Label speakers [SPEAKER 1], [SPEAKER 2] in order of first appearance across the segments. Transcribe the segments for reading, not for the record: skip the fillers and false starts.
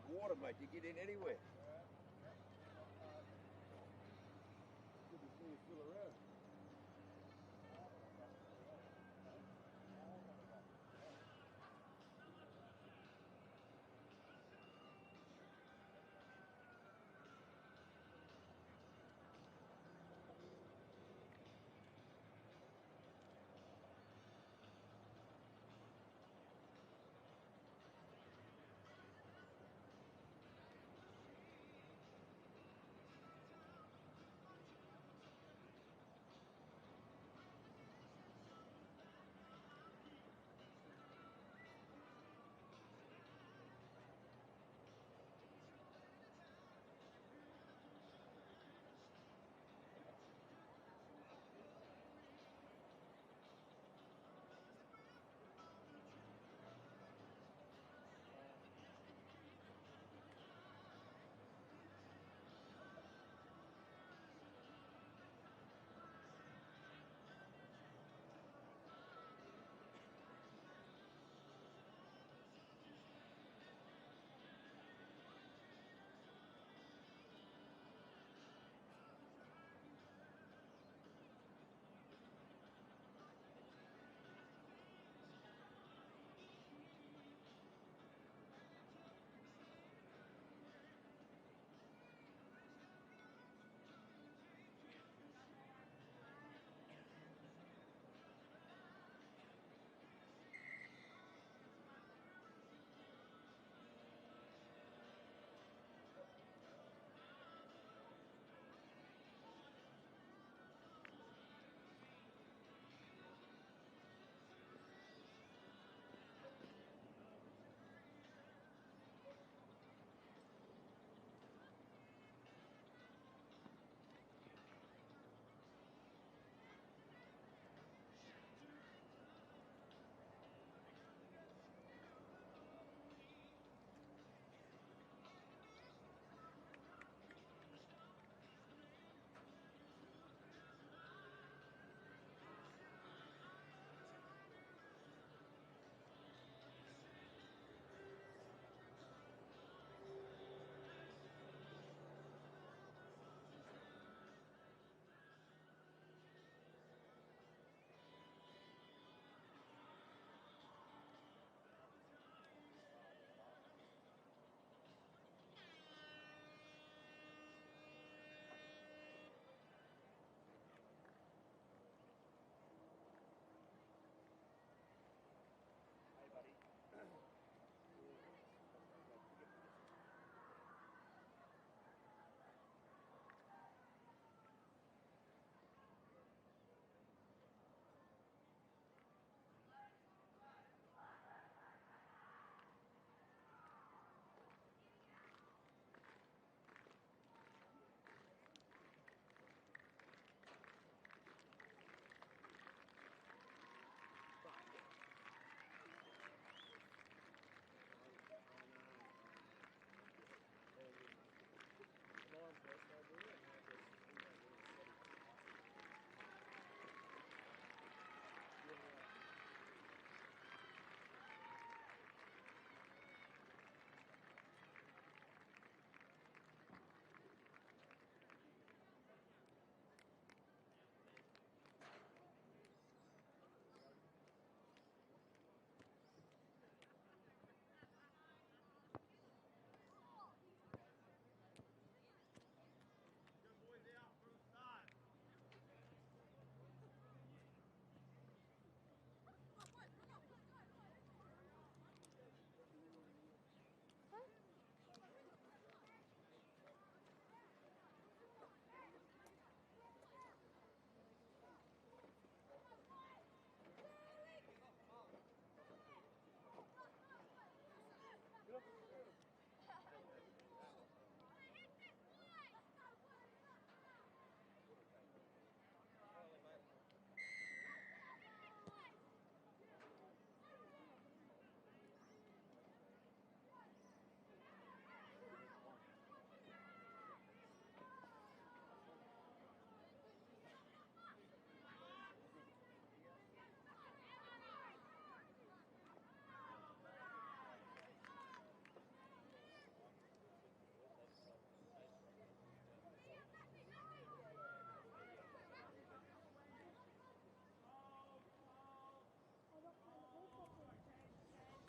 [SPEAKER 1] like water, mate. You get in anywhere.
[SPEAKER 2] Good to see you still around.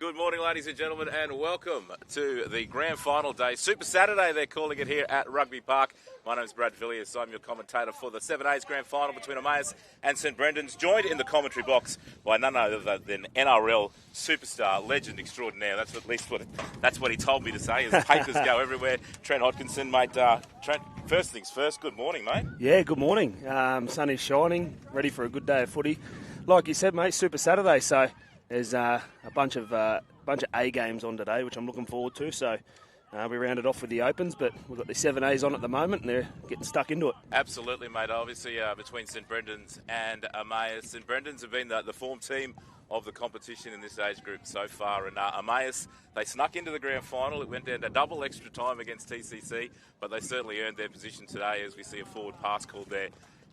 [SPEAKER 1] Good morning, ladies and gentlemen, and welcome to the Grand Final day. Super Saturday, they're calling it here at Rugby Park. My name's Brad Villiers. I'm your commentator for the 7A's Grand Final between Emmaus and St Brendan's, joined in the commentary box by none other than NRL superstar, legend extraordinaire. That's what he told me to say. His papers go everywhere. Trent Hodkinson, mate. Trent, first things first, good morning, mate.
[SPEAKER 3] Yeah, good morning. Sun is shining, ready for a good day of footy. Like you said, mate, Super Saturday, so there's a bunch of A games on today, which I'm looking forward to. So we rounded off with the Opens, but we've got the 7A's on at the moment, and they're getting stuck into it.
[SPEAKER 1] Absolutely, mate. Obviously, between St Brendan's and Emmaus, St Brendan's have been the form team of the competition in this age group so far. And Emmaus, they snuck into the grand final. It went down to double extra time against TCC, but they certainly earned their position today as we see a forward pass called there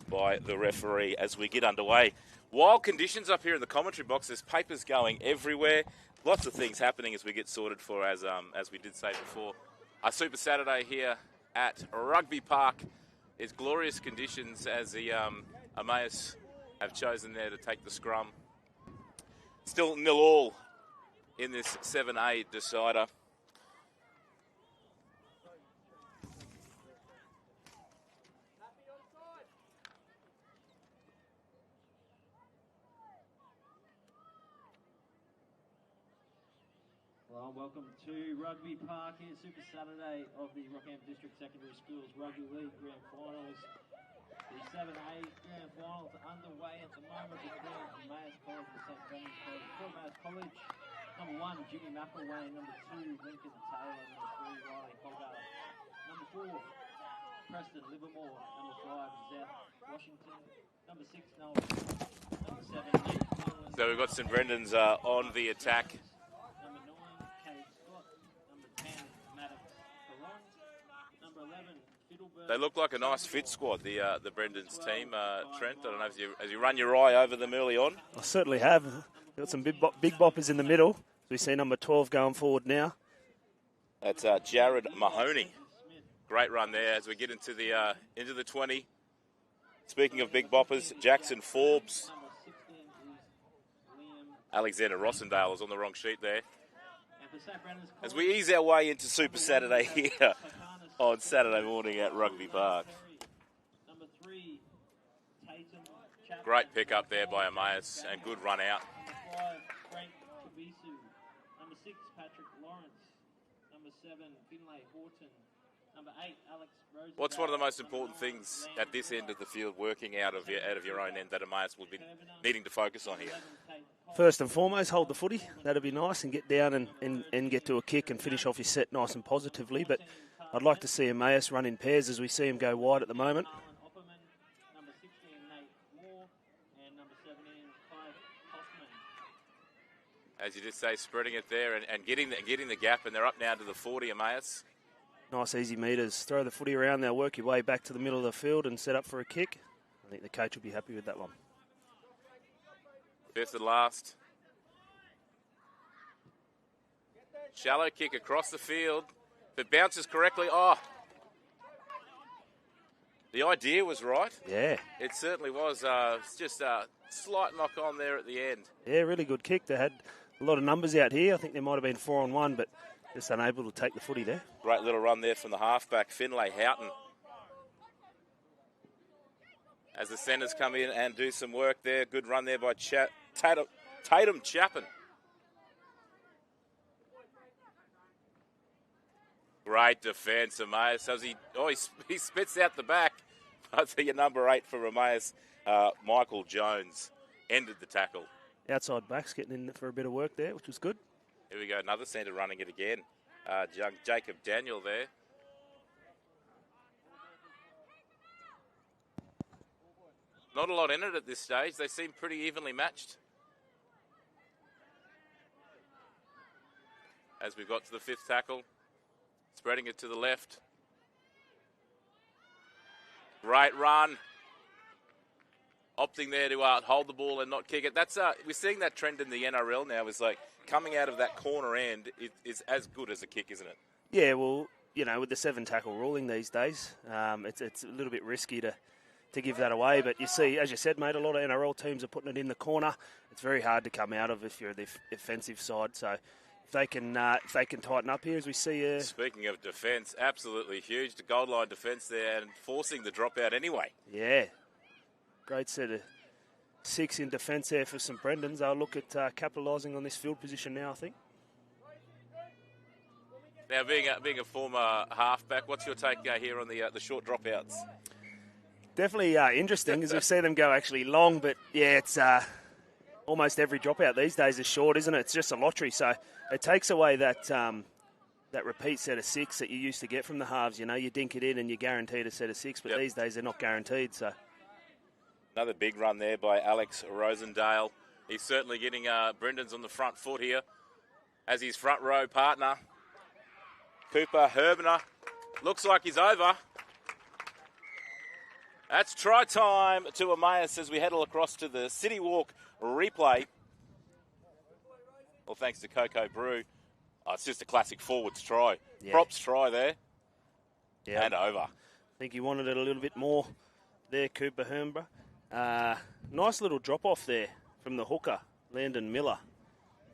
[SPEAKER 1] by the referee as we get underway. Wild conditions up here in the commentary box. There's papers going everywhere. Lots of things happening as we get sorted for, as we did say before. Our Super Saturday here at Rugby Park is glorious conditions as the Emmaus have chosen there to take the scrum. Still 0-0 in this 7A decider.
[SPEAKER 4] Well, welcome to Rugby Park here, Super Saturday of the Rockingham District Secondary Schools Rugby League Grand Finals. The 7A Grand Finals are underway at the moment between Emmaus College and St Brendan's College. For Emmaus College, number 1, Jimmy McElwain, number 2, Lincoln Taylor, number 3, Riley Hogarth, number 4, Preston Livermore, number 5, Zeth Washington, number 6, Noel, number 7, Nate Conlon.
[SPEAKER 1] So we've got St Brendan's on the attack. They look like a nice fit squad, the Brendan's team. Trent, I don't know as you run your eye over them early on.
[SPEAKER 3] I certainly have. Got some big boppers in the middle. We see number 12 going forward now.
[SPEAKER 1] That's Jared Mahoney. Great run there as we get into the 20. Speaking of big boppers, Jackson Forbes. Alexander Rossendale is on the wrong sheet there. As we ease our way into Super Saturday here on Saturday morning at Rugby Park. Great pick up there by Emmaus and good run out.
[SPEAKER 4] Number 6, Patrick Lawrence. Number 7, Finlay Horton. Number 8, Alex Rosenberg.
[SPEAKER 1] What's one of the most important things at this end of the field, working out of your own end, that Emmaus will be needing to focus on here?
[SPEAKER 3] First and foremost, hold the footy. That'd be nice, and get down and get to a kick and finish off your set nice and positively. But I'd like to see Emmaus run in pairs as we see him go wide at the moment.
[SPEAKER 4] Number 16, Nate Moore, and number 17, Clive Hoffman.
[SPEAKER 1] As you just say, spreading it there and getting the gap, and they're up now to the 40, Emmaus.
[SPEAKER 3] Nice easy meters. Throw the footy around, they'll work your way back to the middle of the field and set up for a kick. I think the coach will be happy with that one.
[SPEAKER 1] Fifth and last. Shallow kick across the field. If it bounces correctly, the idea was right.
[SPEAKER 3] Yeah.
[SPEAKER 1] It certainly was. It's just a slight knock on there at the end.
[SPEAKER 3] Yeah, really good kick. They had a lot of numbers out here. I think there might have been 4-on-1, but just unable to take the footy there.
[SPEAKER 1] Great little run there from the halfback, Finlay Houghton. As the centres come in and do some work there. Good run there by Tatum Chapin. Great defence, Emmaus. So he spits out the back. I think your number 8 for Emmaus, Michael Jones, ended the tackle.
[SPEAKER 3] Outside backs getting in for a bit of work there, which was good.
[SPEAKER 1] Here we go, another centre running it again. Jacob Daniel there. Not a lot in it at this stage. They seem pretty evenly matched. As we got to the 5th tackle. Spreading it to the left. Great run. Opting there to hold the ball and not kick it. That's we're seeing that trend in the NRL now. Is like coming out of that corner end is as good as a kick, isn't it?
[SPEAKER 3] Yeah, well, you know, with the 7 tackle ruling these days, it's a little bit risky to give that away. But you see, as you said, mate, a lot of NRL teams are putting it in the corner. It's very hard to come out of if you're the offensive side. So if they can tighten up here, as we see.
[SPEAKER 1] Speaking of defence, absolutely huge. The goal line defence there and forcing the dropout anyway.
[SPEAKER 3] Yeah, great set of 6 in defence there for St Brendan's. They'll look at capitalising on this field position now, I think.
[SPEAKER 1] Now, being a former halfback, what's your take here on the short dropouts?
[SPEAKER 3] Definitely interesting, as we've seen them go actually long, but yeah, it's almost every dropout these days is short, isn't it? It's just a lottery, so it takes away that that repeat set of 6 that you used to get from the halves. You know, you dink it in and you're guaranteed a set of 6, but these days they're not guaranteed. So
[SPEAKER 1] another big run there by Alex Rosendale. He's certainly getting Brendan's on the front foot here as his front row partner. Cooper Herbner looks like he's over. That's try time to Emmaus as we head across to the City Walk replay. Well, thanks to Coco Brew. Oh, it's just a classic forwards try.
[SPEAKER 3] Yeah.
[SPEAKER 1] Props try there.
[SPEAKER 3] Yeah.
[SPEAKER 1] And over.
[SPEAKER 3] I think he wanted it a little bit more there, Cooper Herbner. Nice little drop off there from the hooker, Landon Miller.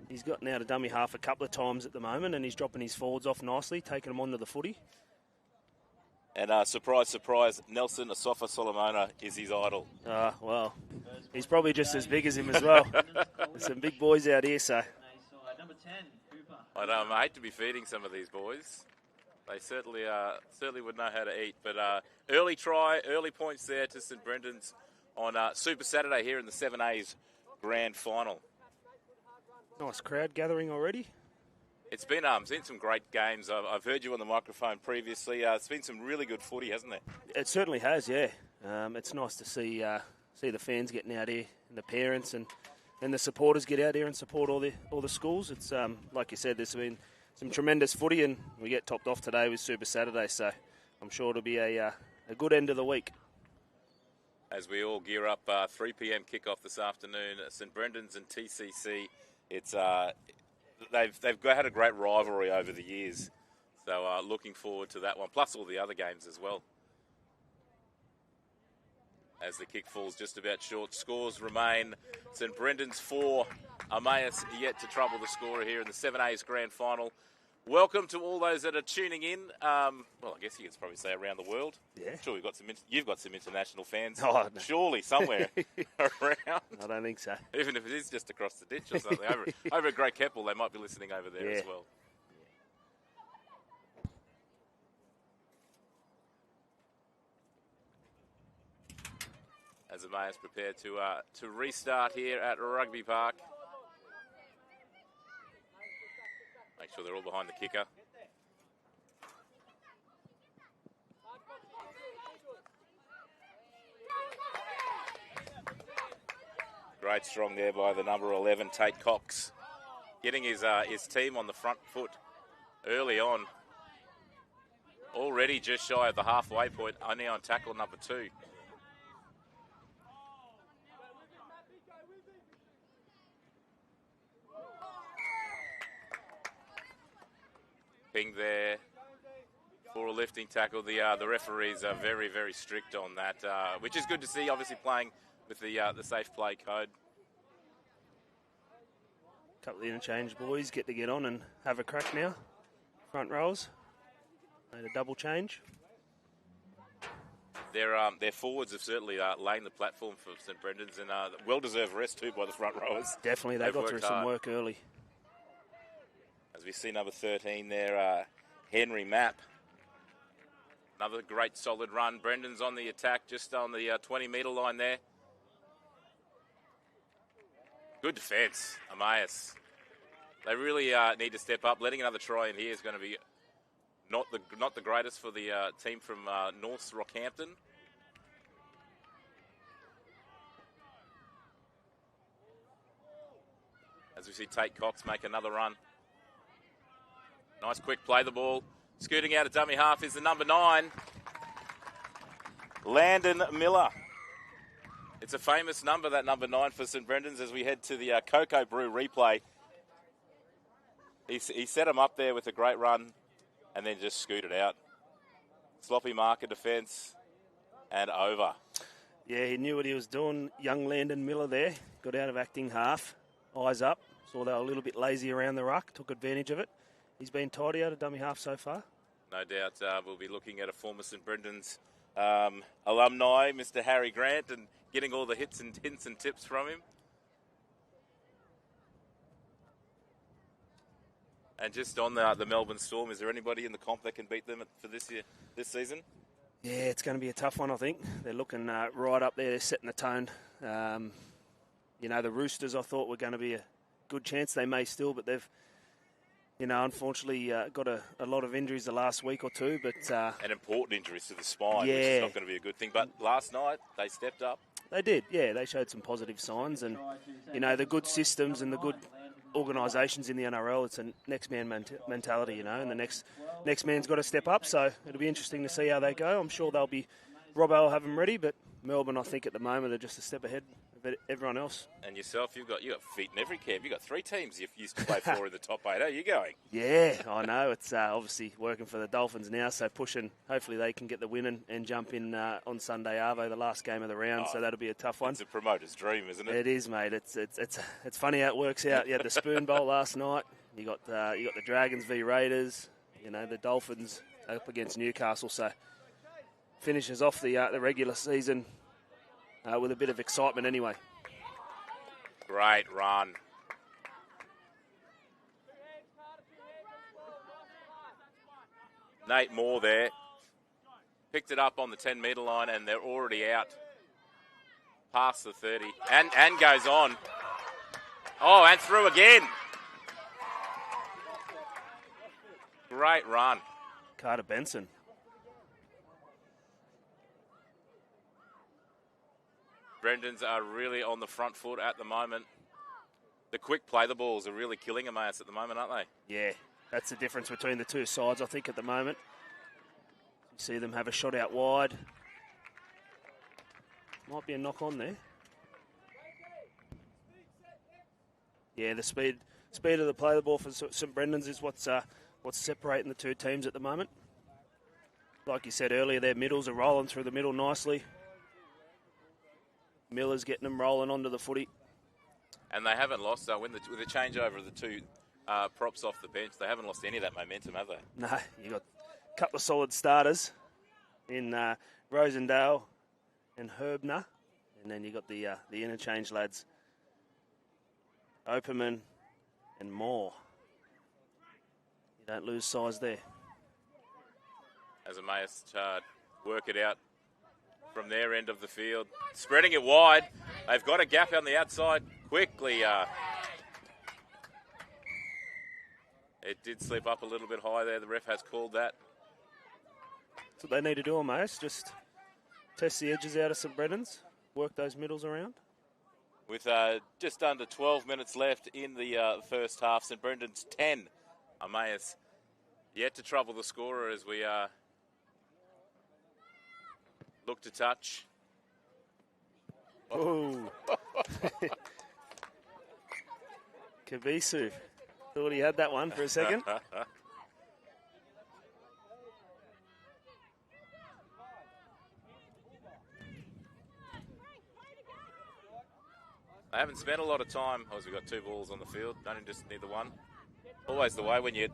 [SPEAKER 3] He's gotten out of dummy half a couple of times at the moment, and he's dropping his forwards off nicely, taking them onto the footy.
[SPEAKER 1] And surprise, surprise, Nelson Asafa Solomona is his idol.
[SPEAKER 3] Well, he's probably just as big as him as well. There's some big boys out here, so.
[SPEAKER 4] Number 10, Cooper.
[SPEAKER 1] I hate to be feeding some of these boys. They certainly would know how to eat. But early try, early points there to St Brendan's on Super Saturday here in the 7A's Grand Final.
[SPEAKER 3] Nice crowd gathering already.
[SPEAKER 1] It's been some great games. I've heard you on the microphone previously. It's been some really good footy, hasn't it?
[SPEAKER 3] It certainly has, yeah. It's nice to see the fans getting out here, and the parents and the supporters get out here and support all the schools. It's like you said, there's been some tremendous footy, and we get topped off today with Super Saturday, so I'm sure it'll be a good end of the week.
[SPEAKER 1] As we all gear up, 3 p.m. kickoff this afternoon, St Brendan's and TCC. It's they've had a great rivalry over the years, so looking forward to that one. Plus all the other games as well. As the kick falls just about short, scores remain St Brendan's 4, Emmaus yet to trouble the scorer here in the 7A's Grand Final. Welcome to all those that are tuning in. Well, I guess you could probably say around the world.
[SPEAKER 3] Yeah.
[SPEAKER 1] Sure, you've got some international fans.
[SPEAKER 3] Oh, no.
[SPEAKER 1] Surely somewhere around. I
[SPEAKER 3] don't think so.
[SPEAKER 1] Even if it is just across the ditch or something. over at Great Keppel, they might be listening over there as well. As Emmaus prepare to restart here at Rugby Park. Make sure they're all behind the kicker. Great strong there by the number 11, Tate Cox. Getting his team on the front foot early on. Already just shy of the halfway point, only on tackle number 2. There for a lifting tackle. The referees are very, very strict on that, which is good to see. Obviously, playing with the safe play code.
[SPEAKER 3] A couple of interchange boys get to get on and have a crack now. Front rows made a double change.
[SPEAKER 1] Their forwards have certainly laid the platform for St Brendan's, and well-deserved rest too by the front rowers.
[SPEAKER 3] Definitely, they got through some work early.
[SPEAKER 1] As we see number 13 there, Henry Mapp. Another great solid run. Brendan's on the attack, just on the 20-metre line there. Good defence, Emmaus. They really need to step up. Letting another try in here is going to be not the greatest for the team from North Rockhampton. As we see Tate Cox make another run. Nice quick play the ball. Scooting out of dummy half is the number 9, Landon Miller. It's a famous number, that number 9 for St Brendan's, as we head to the Coco Brew replay. He set him up there with a great run and then just scooted out. Sloppy marker defence and over.
[SPEAKER 3] Yeah, he knew what he was doing. Young Landon Miller there. Got out of acting half. Eyes up. Saw they were a little bit lazy around the ruck, took advantage of it. He's been tidy out of dummy half so far.
[SPEAKER 1] No doubt we'll be looking at a former St Brendan's alumni, Mr. Harry Grant, and getting all the hints and tips from him. And just on the Melbourne Storm, is there anybody in the comp that can beat them for this season?
[SPEAKER 3] Yeah, it's going to be a tough one, I think. They're looking right up there. They're setting the tone. The Roosters, I thought, were going to be a good chance. They may still, but they've, unfortunately got a lot of injuries the last week or two. But
[SPEAKER 1] and important injuries to the spine,
[SPEAKER 3] yeah,
[SPEAKER 1] which is not going to be a good thing. But last night, they stepped up.
[SPEAKER 3] They did, yeah. They showed some positive signs. And, the good systems and the good organisations in the NRL, it's a next man mentality, and the next man's got to step up. So it'll be interesting to see how they go. I'm sure Robbo will have them ready, but Melbourne, I think at the moment, are just a step ahead of everyone else.
[SPEAKER 1] And yourself, you got feet in every camp. You've got 3 teams you've used to play for in the top 8. How are you going?
[SPEAKER 3] Yeah, I know. It's obviously working for the Dolphins now, so pushing. Hopefully they can get the win and jump in on Sunday Arvo, the last game of the round. So that'll be a tough one.
[SPEAKER 1] It's a promoter's dream, isn't it?
[SPEAKER 3] It is, mate. It's funny how it works out. You had the Spoon Bowl last night. You got the Dragons v Raiders. The Dolphins up against Newcastle. So finishes off the regular season with a bit of excitement anyway.
[SPEAKER 1] Great run. Nate Moore there. Picked it up on the 10-metre line, and they're already out past the 30. And goes on. Oh, and through again. Great run.
[SPEAKER 3] Carter Benson.
[SPEAKER 1] Brendan's are really on the front foot at the moment. The quick play the balls are really killing Emmaus at the moment, aren't they?
[SPEAKER 3] Yeah, that's the difference between the two sides, I think, at the moment. You see them have a shot out wide. Might be a knock on there. Yeah, the speed of the play the ball for St Brendan's is what's separating the two teams at the moment. Like you said earlier, their middles are rolling through the middle nicely. Miller's getting them rolling onto the footy.
[SPEAKER 1] And they haven't lost, with the changeover of the 2 props off the bench, they haven't lost any of that momentum, have they?
[SPEAKER 3] No, you got a couple of solid starters in Rosendale and Herbner. And then you got the interchange lads, Opperman and Moore. You don't lose size there.
[SPEAKER 1] As Emmaus work it out from their end of the field. Spreading it wide. They've got a gap on the outside. Quickly. It did slip up a little bit high there. The ref has called that.
[SPEAKER 3] That's what they need to do, Emmaus. Just test the edges out of St Brendan's. Work those middles around.
[SPEAKER 1] With just under 12 minutes left in the first half, St Brendan's 10. Emmaus yet to trouble the scorer as we look to touch.
[SPEAKER 3] Oh. Kabisu. Thought he had that one for a second.
[SPEAKER 1] I haven't spent a lot of time. We've got 2 balls on the field. Don't just need the one. Always the way when you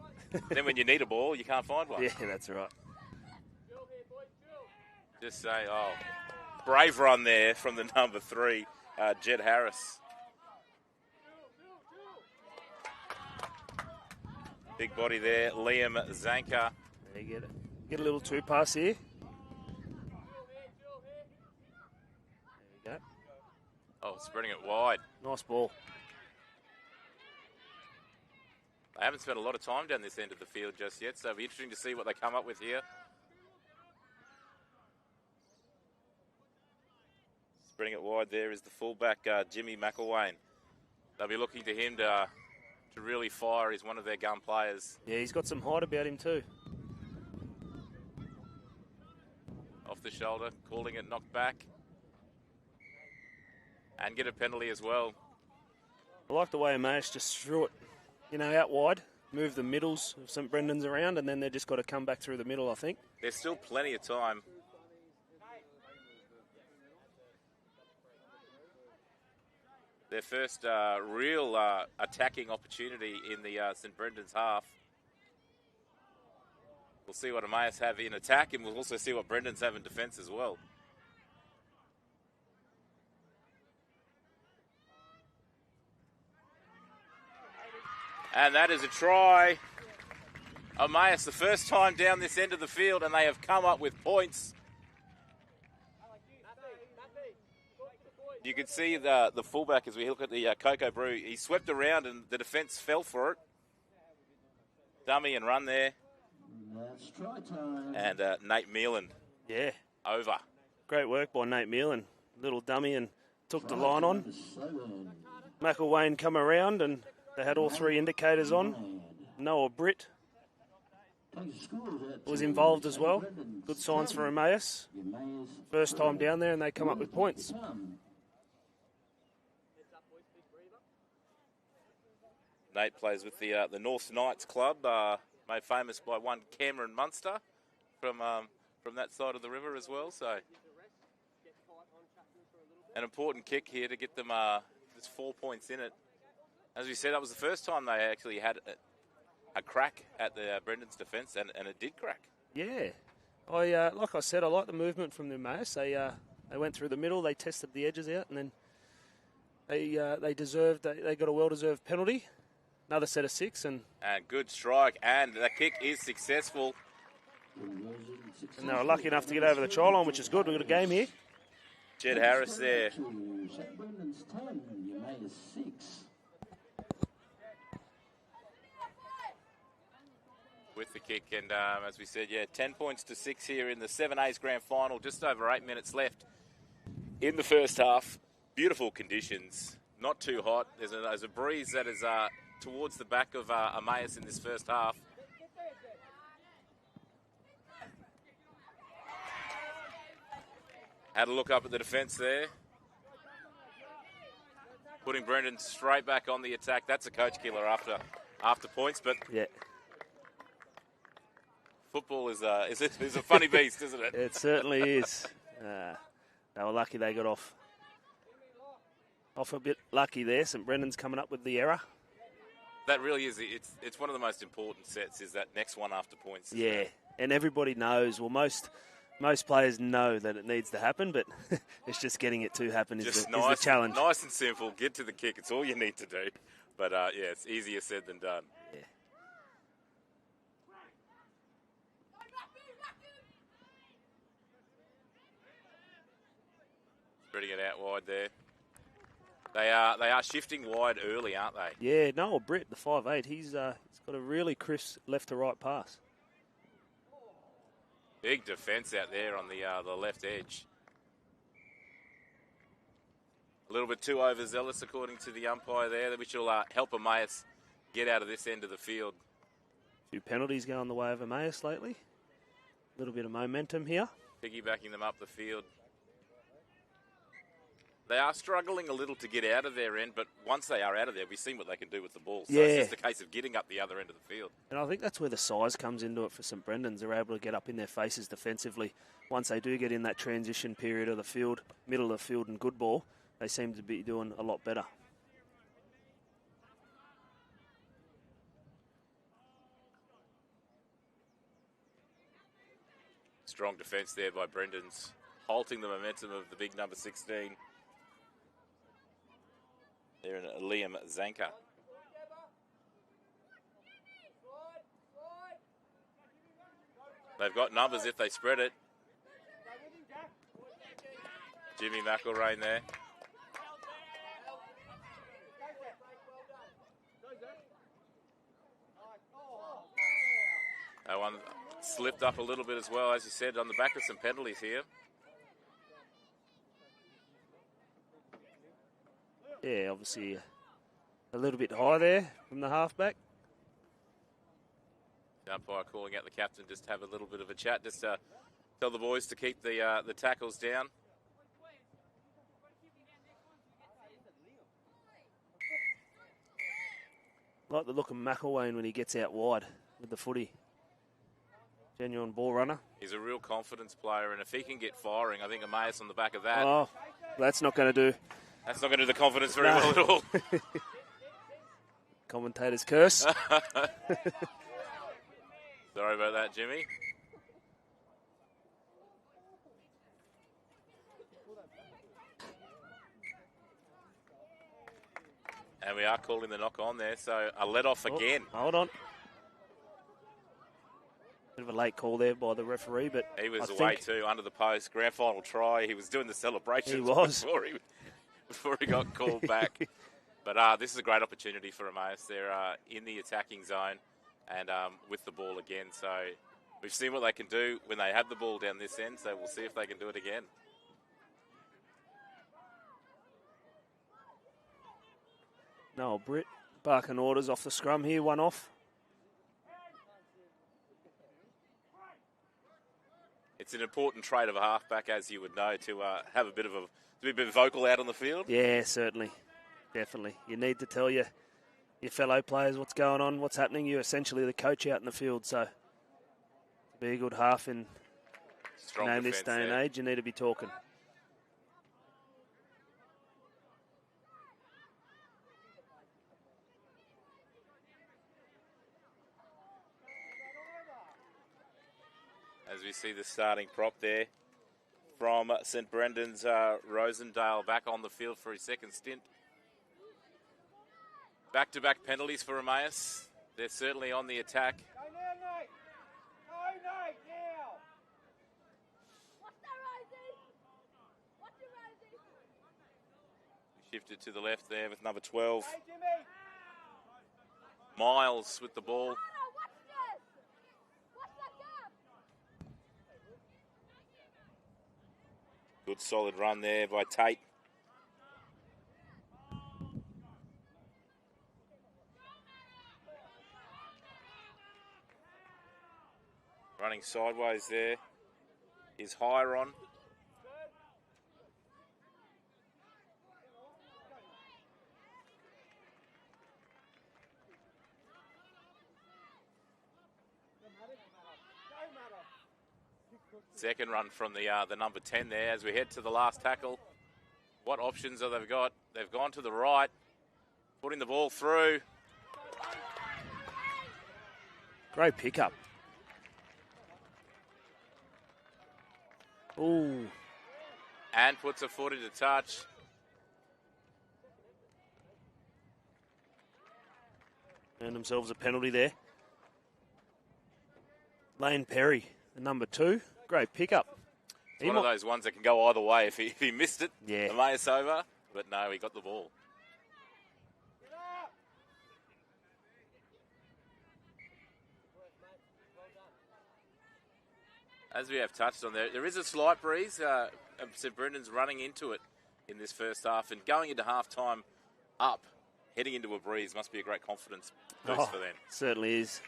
[SPEAKER 1] need a ball, you can't find one.
[SPEAKER 3] Yeah, that's right.
[SPEAKER 1] Just say, brave run there from the number 3, Jed Harris. Big body there, Liam Zanka.
[SPEAKER 3] There you get it. Get a little 2 pass here. There you go.
[SPEAKER 1] Oh, spreading it wide.
[SPEAKER 3] Nice ball.
[SPEAKER 1] They haven't spent a lot of time down this end of the field just yet, so it'll be interesting to see what they come up with here. Spreading it wide there is the fullback, Jimmy McElwain. They'll be looking to him to really fire. He's one of their gun players.
[SPEAKER 3] Yeah, he's got some height about him too.
[SPEAKER 1] Off the shoulder, calling it knocked back. And get a penalty as well.
[SPEAKER 3] I like the way Emmaus just threw it, out wide. Move the middles of St Brendan's around, and then they've just got to come back through the middle, I think.
[SPEAKER 1] There's still plenty of time. Their first real attacking opportunity in the St Brendan's half. We'll see what Emmaus have in attack, and we'll also see what Brendan's have in defence as well. And that is a try. Emmaus, the first time down this end of the field, and they have come up with points. You can see the fullback as we look at the Cocoa Brew. He swept around and the defence fell for it. Dummy and run there.
[SPEAKER 2] That's try time.
[SPEAKER 1] And Nate Meelan.
[SPEAKER 3] Yeah.
[SPEAKER 1] Over.
[SPEAKER 3] Great work by Nate Meelan. Little dummy and took the line on. McElwain come around and they had all three indicators on. Noah Britt was involved as well. Good signs for Emmaus. First time down there and they come up with points.
[SPEAKER 1] Nate plays with the North Knights club, made famous by one Cameron Munster from that side of the river as well. So an important kick here to get them just 4 points in it. As we said, that was the first time they actually had a crack at the Brendan's defence, and it did crack.
[SPEAKER 3] Yeah. Like I said, I like the movement from the Emmaus. They went through the middle, they tested the edges out, and then they got a well-deserved penalty. Another set of 6. And
[SPEAKER 1] good strike, and the kick is successful.
[SPEAKER 3] And they were lucky enough to get over the try line, which is good. We've got a game here.
[SPEAKER 1] Jed Harris there.
[SPEAKER 2] St Brendan's 10, Emmaus 6.
[SPEAKER 1] With the kick, and as we said, 10 points to 6 here in the 7A's grand final. Just over 8 minutes left in the first half. Beautiful conditions, not too hot. There's a breeze that is towards the back of Emmaus in this first half. Had a look up at the defence there. Putting Brendan straight back on the attack. That's a coach killer after points, but
[SPEAKER 3] yeah.
[SPEAKER 1] Football is a funny beast, isn't it?
[SPEAKER 3] It certainly is. They were lucky they got off a bit lucky there. St Brendan's coming up with the error.
[SPEAKER 1] That really is. It's one of the most important sets, is that next one after points.
[SPEAKER 3] Yeah, and everybody knows, well, most players know that it needs to happen, but it's just getting it to happen is the challenge.
[SPEAKER 1] Nice and simple. Get to the kick. It's all you need to do. But, it's easier said than done.
[SPEAKER 3] Yeah.
[SPEAKER 1] Spreading it out wide there. They are shifting wide early, aren't they?
[SPEAKER 3] Yeah, Noah Britt, the 5'8", he's got a really crisp left to right pass.
[SPEAKER 1] Big defence out there on the left edge. A little bit too overzealous, according to the umpire there, which will help Emmaus get out of this end of the field.
[SPEAKER 3] A few penalties going the way of Emmaus lately. A little bit of momentum here.
[SPEAKER 1] Piggybacking them up the field. They are struggling a little to get out of their end, but once they are out of there, we've seen what they can do with the ball. So it's just a case of getting up the other end of the field.
[SPEAKER 3] And I think that's where the size comes into it for St Brendan's. They're able to get up in their faces defensively. Once they do get in that transition period of the field, middle of the field and good ball, they seem to be doing a lot better.
[SPEAKER 1] Strong defence there by Brendan's, halting the momentum of the big number 16. There in Liam Zanka. They've got numbers if they spread it. Jimmy McElrain there. That one slipped up a little bit as well, as you said, on the back of some penalties here.
[SPEAKER 3] Yeah, obviously a little bit high there from the halfback.
[SPEAKER 1] The umpire calling out the captain just to have a little bit of a chat, just to tell the boys to keep the tackles down.
[SPEAKER 3] Like the look of McElwain when he gets out wide with the footy. Genuine ball runner.
[SPEAKER 1] He's a real confidence player, and if he can get firing, I think Emmaus on the back of that.
[SPEAKER 3] Oh, that's not going to do.
[SPEAKER 1] That's not going to do the confidence very well at all.
[SPEAKER 3] Commentator's curse.
[SPEAKER 1] Sorry about that, Jimmy. And we are calling the knock on there, so a let off again.
[SPEAKER 3] Hold on. Bit of a late call there by the referee, but
[SPEAKER 1] he was away too, under the post. Grand final try. He was doing the celebrations
[SPEAKER 3] he was.
[SPEAKER 1] before he got called back. But this is a great opportunity for Emmaus. They're in the attacking zone and with the ball again. So we've seen what they can do when they have the ball down this end, so we'll see if they can do it again.
[SPEAKER 3] Noel Britt barking orders off the scrum here, one off.
[SPEAKER 1] It's an important trait of a halfback, as you would know, to have to be a bit vocal out on the field.
[SPEAKER 3] Yeah, certainly. Definitely. You need to tell your fellow players what's going on, what's happening. You're essentially the coach out in the field, so to be a good half in this day and age, you need to be talking.
[SPEAKER 1] As we see the starting prop there from St Brendan's, Rosendale back on the field for his second stint. Back-to-back penalties for Emmaus. They're certainly on the attack. Shifted to the left there with number 12. Miles with the ball. Good solid run there by Tate. Running sideways there is Hiron. Second run from the number 10 there as we head to the last tackle. What options have they got? They've gone to the right, putting the ball through.
[SPEAKER 3] Great pickup. Ooh.
[SPEAKER 1] And puts a foot into touch.
[SPEAKER 3] Earned themselves a penalty there. Lane Perry, the number 2. Great pickup.
[SPEAKER 1] It's one of those ones that can go either way. If he missed it,
[SPEAKER 3] yeah,
[SPEAKER 1] Emmaus over. But no, he got the ball. As we have touched on there is a slight breeze. St Brendan's running into it in this first half and going into half-time up, heading into a breeze must be a great confidence boost for them.
[SPEAKER 3] Certainly is.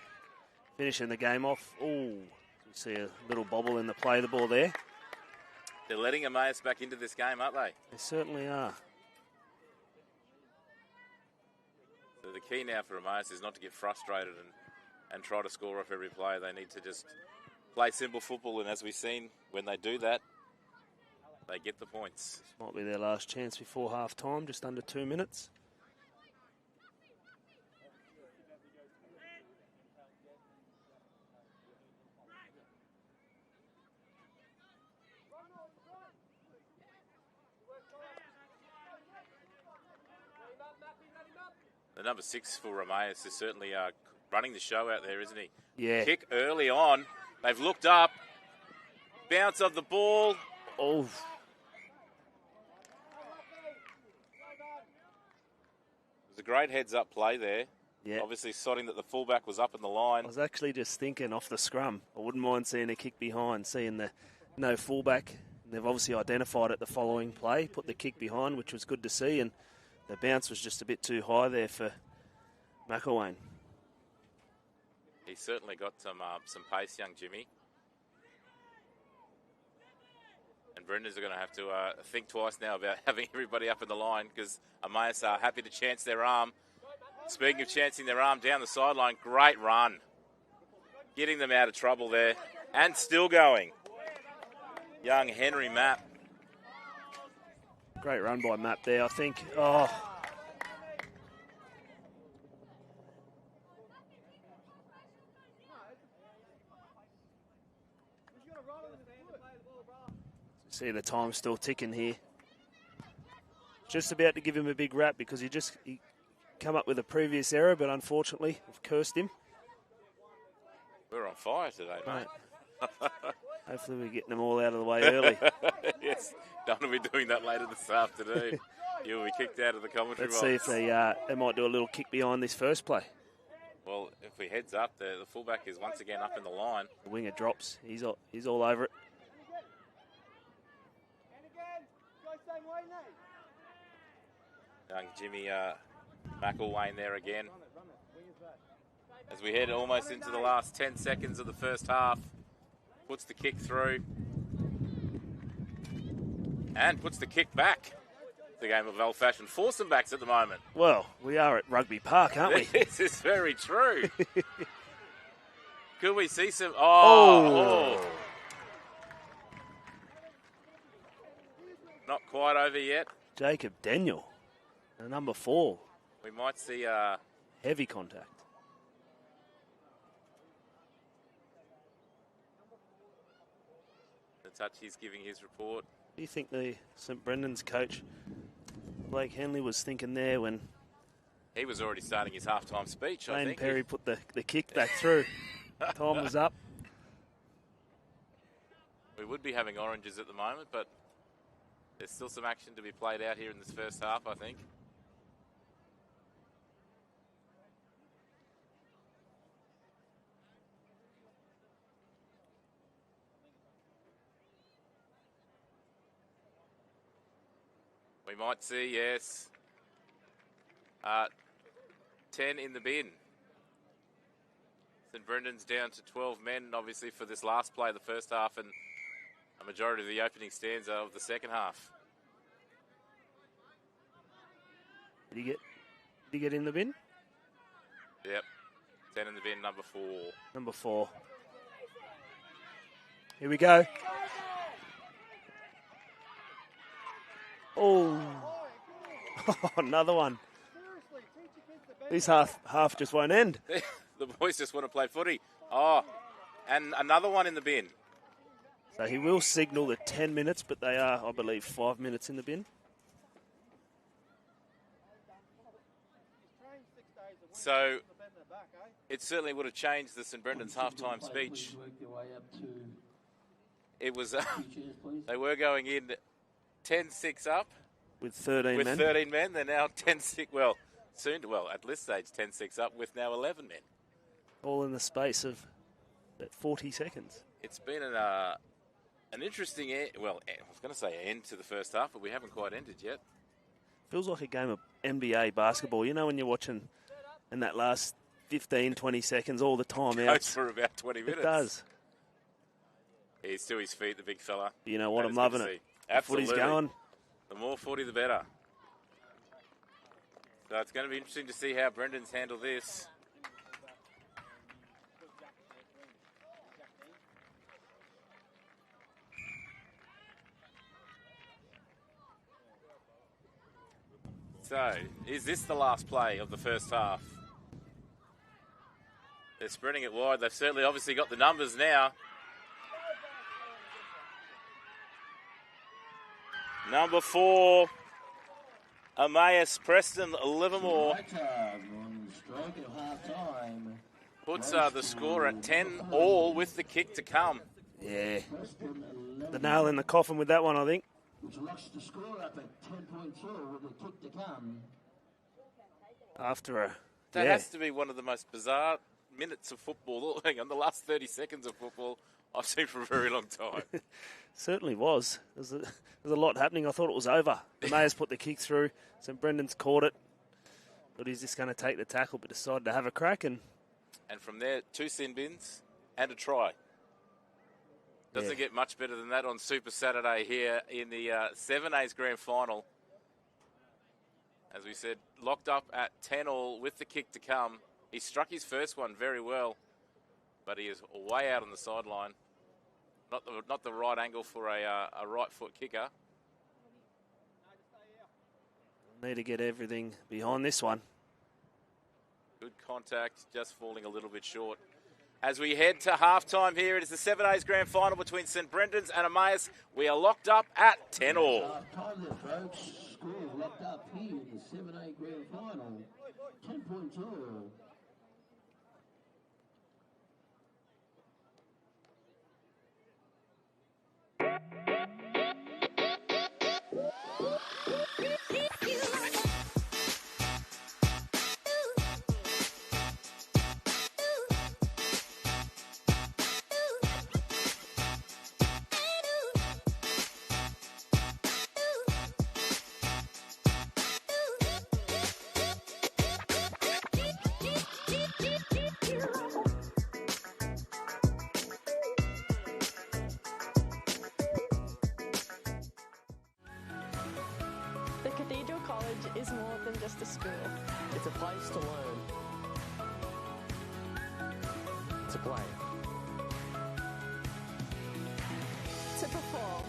[SPEAKER 3] Finishing the game off. Ooh, you see a little bobble in the play of the ball there.
[SPEAKER 1] They're letting Emmaus back into this game, aren't they?
[SPEAKER 3] They certainly are.
[SPEAKER 1] So the key now for Emmaus is not to get frustrated and try to score off every play. They need to just play simple football, and as we've seen, when they do that, they get the points.
[SPEAKER 3] This might be their last chance before half-time, just under 2 minutes.
[SPEAKER 1] The number 6 for Emmaus is certainly running the show out there, isn't he?
[SPEAKER 3] Yeah.
[SPEAKER 1] Kick early on. They've looked up. Bounce of the ball.
[SPEAKER 3] Oh.
[SPEAKER 1] It was a great heads-up play there.
[SPEAKER 3] Yeah.
[SPEAKER 1] Obviously sodding that the fullback was up in the line.
[SPEAKER 3] I was actually just thinking off the scrum. I wouldn't mind seeing a kick behind, seeing the no fullback. They've obviously identified it the following play, put the kick behind, which was good to see, and the bounce was just a bit too high there for McElwain.
[SPEAKER 1] He's certainly got some pace, young Jimmy. And Brendan's are going to have to think twice now about having everybody up in the line because Emmaus are happy to chance their arm. Speaking of chancing their arm down the sideline, great run. Getting them out of trouble there and still going. Young Henry Mapp.
[SPEAKER 3] Great run by Matt there, I think. Oh. See the time still ticking here. Just about to give him a big rap because he come up with a previous error, but unfortunately, I've cursed him.
[SPEAKER 1] We're on fire today, mate.
[SPEAKER 3] Hopefully we're getting them all out of the way early.
[SPEAKER 1] Yes, don't want to be doing that later this afternoon. You'll be kicked out of the commentary
[SPEAKER 3] Let's
[SPEAKER 1] box.
[SPEAKER 3] see if they might do a little kick behind this first play.
[SPEAKER 1] Well, if we heads up, the fullback is once again up in the line.
[SPEAKER 3] The winger drops. He's all over it.
[SPEAKER 1] Young Jimmy McElwain there again. As we head almost into the last 10 seconds of the first half. Puts the kick through. And puts the kick back. The game of old-fashioned foursome backs at the moment.
[SPEAKER 3] Well, we are at Rugby Park, aren't we?
[SPEAKER 1] This is very true. Could we see some...
[SPEAKER 3] Oh.
[SPEAKER 1] Not quite over yet.
[SPEAKER 3] Jacob Daniel, number 4.
[SPEAKER 1] We might see...
[SPEAKER 3] heavy contact.
[SPEAKER 1] The touch, he's giving his report.
[SPEAKER 3] Do you think the St Brendan's coach, Blake Henley, was thinking there when...
[SPEAKER 1] He was already starting his halftime speech, I
[SPEAKER 3] Lane
[SPEAKER 1] think.
[SPEAKER 3] Perry put the kick back through. Time was up.
[SPEAKER 1] We would be having oranges at the moment, but there's still some action to be played out here in this first half, I think. We might see, yes, 10 in the bin. St Brendan's down to 12 men, obviously, for this last play of the first half and a majority of the opening stanza of the second half.
[SPEAKER 3] Did he get in the bin?
[SPEAKER 1] Yep, 10 in the bin, number 4.
[SPEAKER 3] Number 4. Here we go. Oh, another one. This half just won't end.
[SPEAKER 1] The boys just want to play footy. Oh, and another one in the bin.
[SPEAKER 3] So he will signal the 10 minutes, but they are, I believe, 5 minutes in the bin.
[SPEAKER 1] So it certainly would have changed the St Brendan's halftime speech. It was they were going in 10-6 up
[SPEAKER 3] with 13 men.
[SPEAKER 1] With 13 men, they're now 10-6. Well, at this stage, 10-6 up with now 11 men.
[SPEAKER 3] All in the space of 40 seconds.
[SPEAKER 1] It's been an interesting, I was going to say end to the first half, but we haven't quite ended yet.
[SPEAKER 3] Feels like a game of NBA basketball. You know when you're watching in that last 15, 20 seconds, all the time out.
[SPEAKER 1] Goes for about 20 minutes.
[SPEAKER 3] It does.
[SPEAKER 1] He's to his feet, the big fella.
[SPEAKER 3] You know what? I'm loving it.
[SPEAKER 1] Absolutely.
[SPEAKER 3] Footy's going.
[SPEAKER 1] The more footy, the better. So it's going to be interesting to see how Brendan's handle this. So, is this the last play of the first half? They're spreading it wide. They've certainly obviously got the numbers now. Number 4, Emmaus Preston Livermore puts the score at 10-all with the kick to come.
[SPEAKER 3] Yeah, the nail in the coffin with that one, I think.
[SPEAKER 2] Which locks the score up at 10.2 with the kick to come.
[SPEAKER 3] After
[SPEAKER 1] that has to be one of the most bizarre minutes of football. Hang on, the last 30 seconds of football I've seen for a very long time.
[SPEAKER 3] Certainly was. There's a lot happening. I thought it was over. The Mayors put the kick through. St Brendan's caught it. Thought he's just going to take the tackle, but decided to have a crack. And
[SPEAKER 1] from there, 2 sin bins and a try. Doesn't get much better than that on Super Saturday here in the 7A's Grand Final. As we said, locked up at 10-all with the kick to come. He struck his first one very well, but he is way out on the sideline. Not the right angle for a right foot kicker.
[SPEAKER 3] Need to get everything behind this one.
[SPEAKER 1] Good contact, just falling a little bit short. As we head to halftime here, it is the 7A's grand final between St Brendan's and Emmaus. We are locked up at 10-all.
[SPEAKER 2] Time there, folks. Scores locked up here in the 7A grand final. 10 points all.
[SPEAKER 5] The Cathedral College is more than just a school.
[SPEAKER 6] It's a place to learn, to play,
[SPEAKER 5] To perform.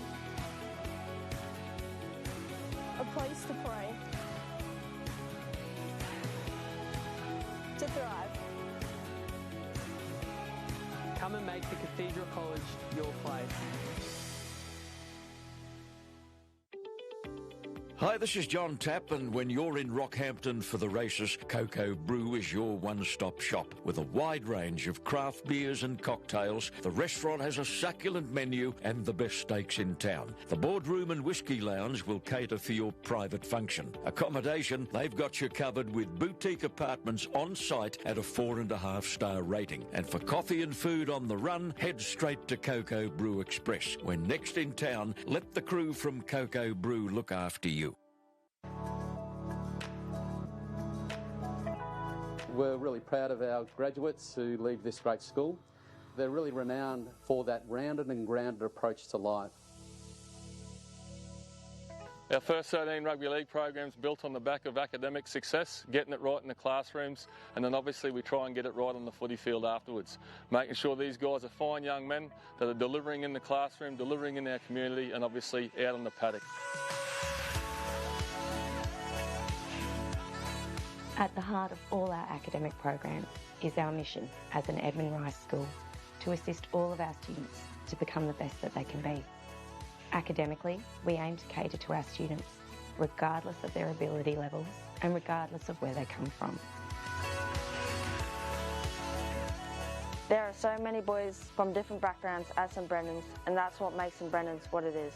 [SPEAKER 5] A place to pray. To thrive.
[SPEAKER 6] come and make the Cathedral College your place.
[SPEAKER 7] Hi, this is John Tapp, and when you're in Rockhampton for the races, Cocoa Brew is your one-stop shop. With a wide range of craft beers and cocktails, the restaurant has a succulent menu and the best steaks in town. The boardroom and whiskey lounge will cater for your private function. Accommodation, they've got you covered with boutique apartments on site at a 4.5-star rating. And for coffee and food on the run, head straight to Cocoa Brew Express. When next in town, let the crew from Cocoa Brew look after you.
[SPEAKER 8] We're really proud of our graduates who leave this great school. They're really renowned for that rounded and grounded approach to life.
[SPEAKER 9] Our first 13 rugby league programs built on the back of academic success, getting it right in the classrooms, and then obviously we try and get it right on the footy field afterwards, making sure these guys are fine young men that are delivering in the classroom, delivering in our community, and obviously out on the paddock.
[SPEAKER 10] At the heart of all our academic programs is our mission as an Edmund Rice School to assist all of our students to become the best that they can be. Academically, we aim to cater to our students regardless of their ability levels and regardless of where they come from.
[SPEAKER 11] There are so many boys from different backgrounds at St Brendan's, and that's what makes St Brendan's what it is.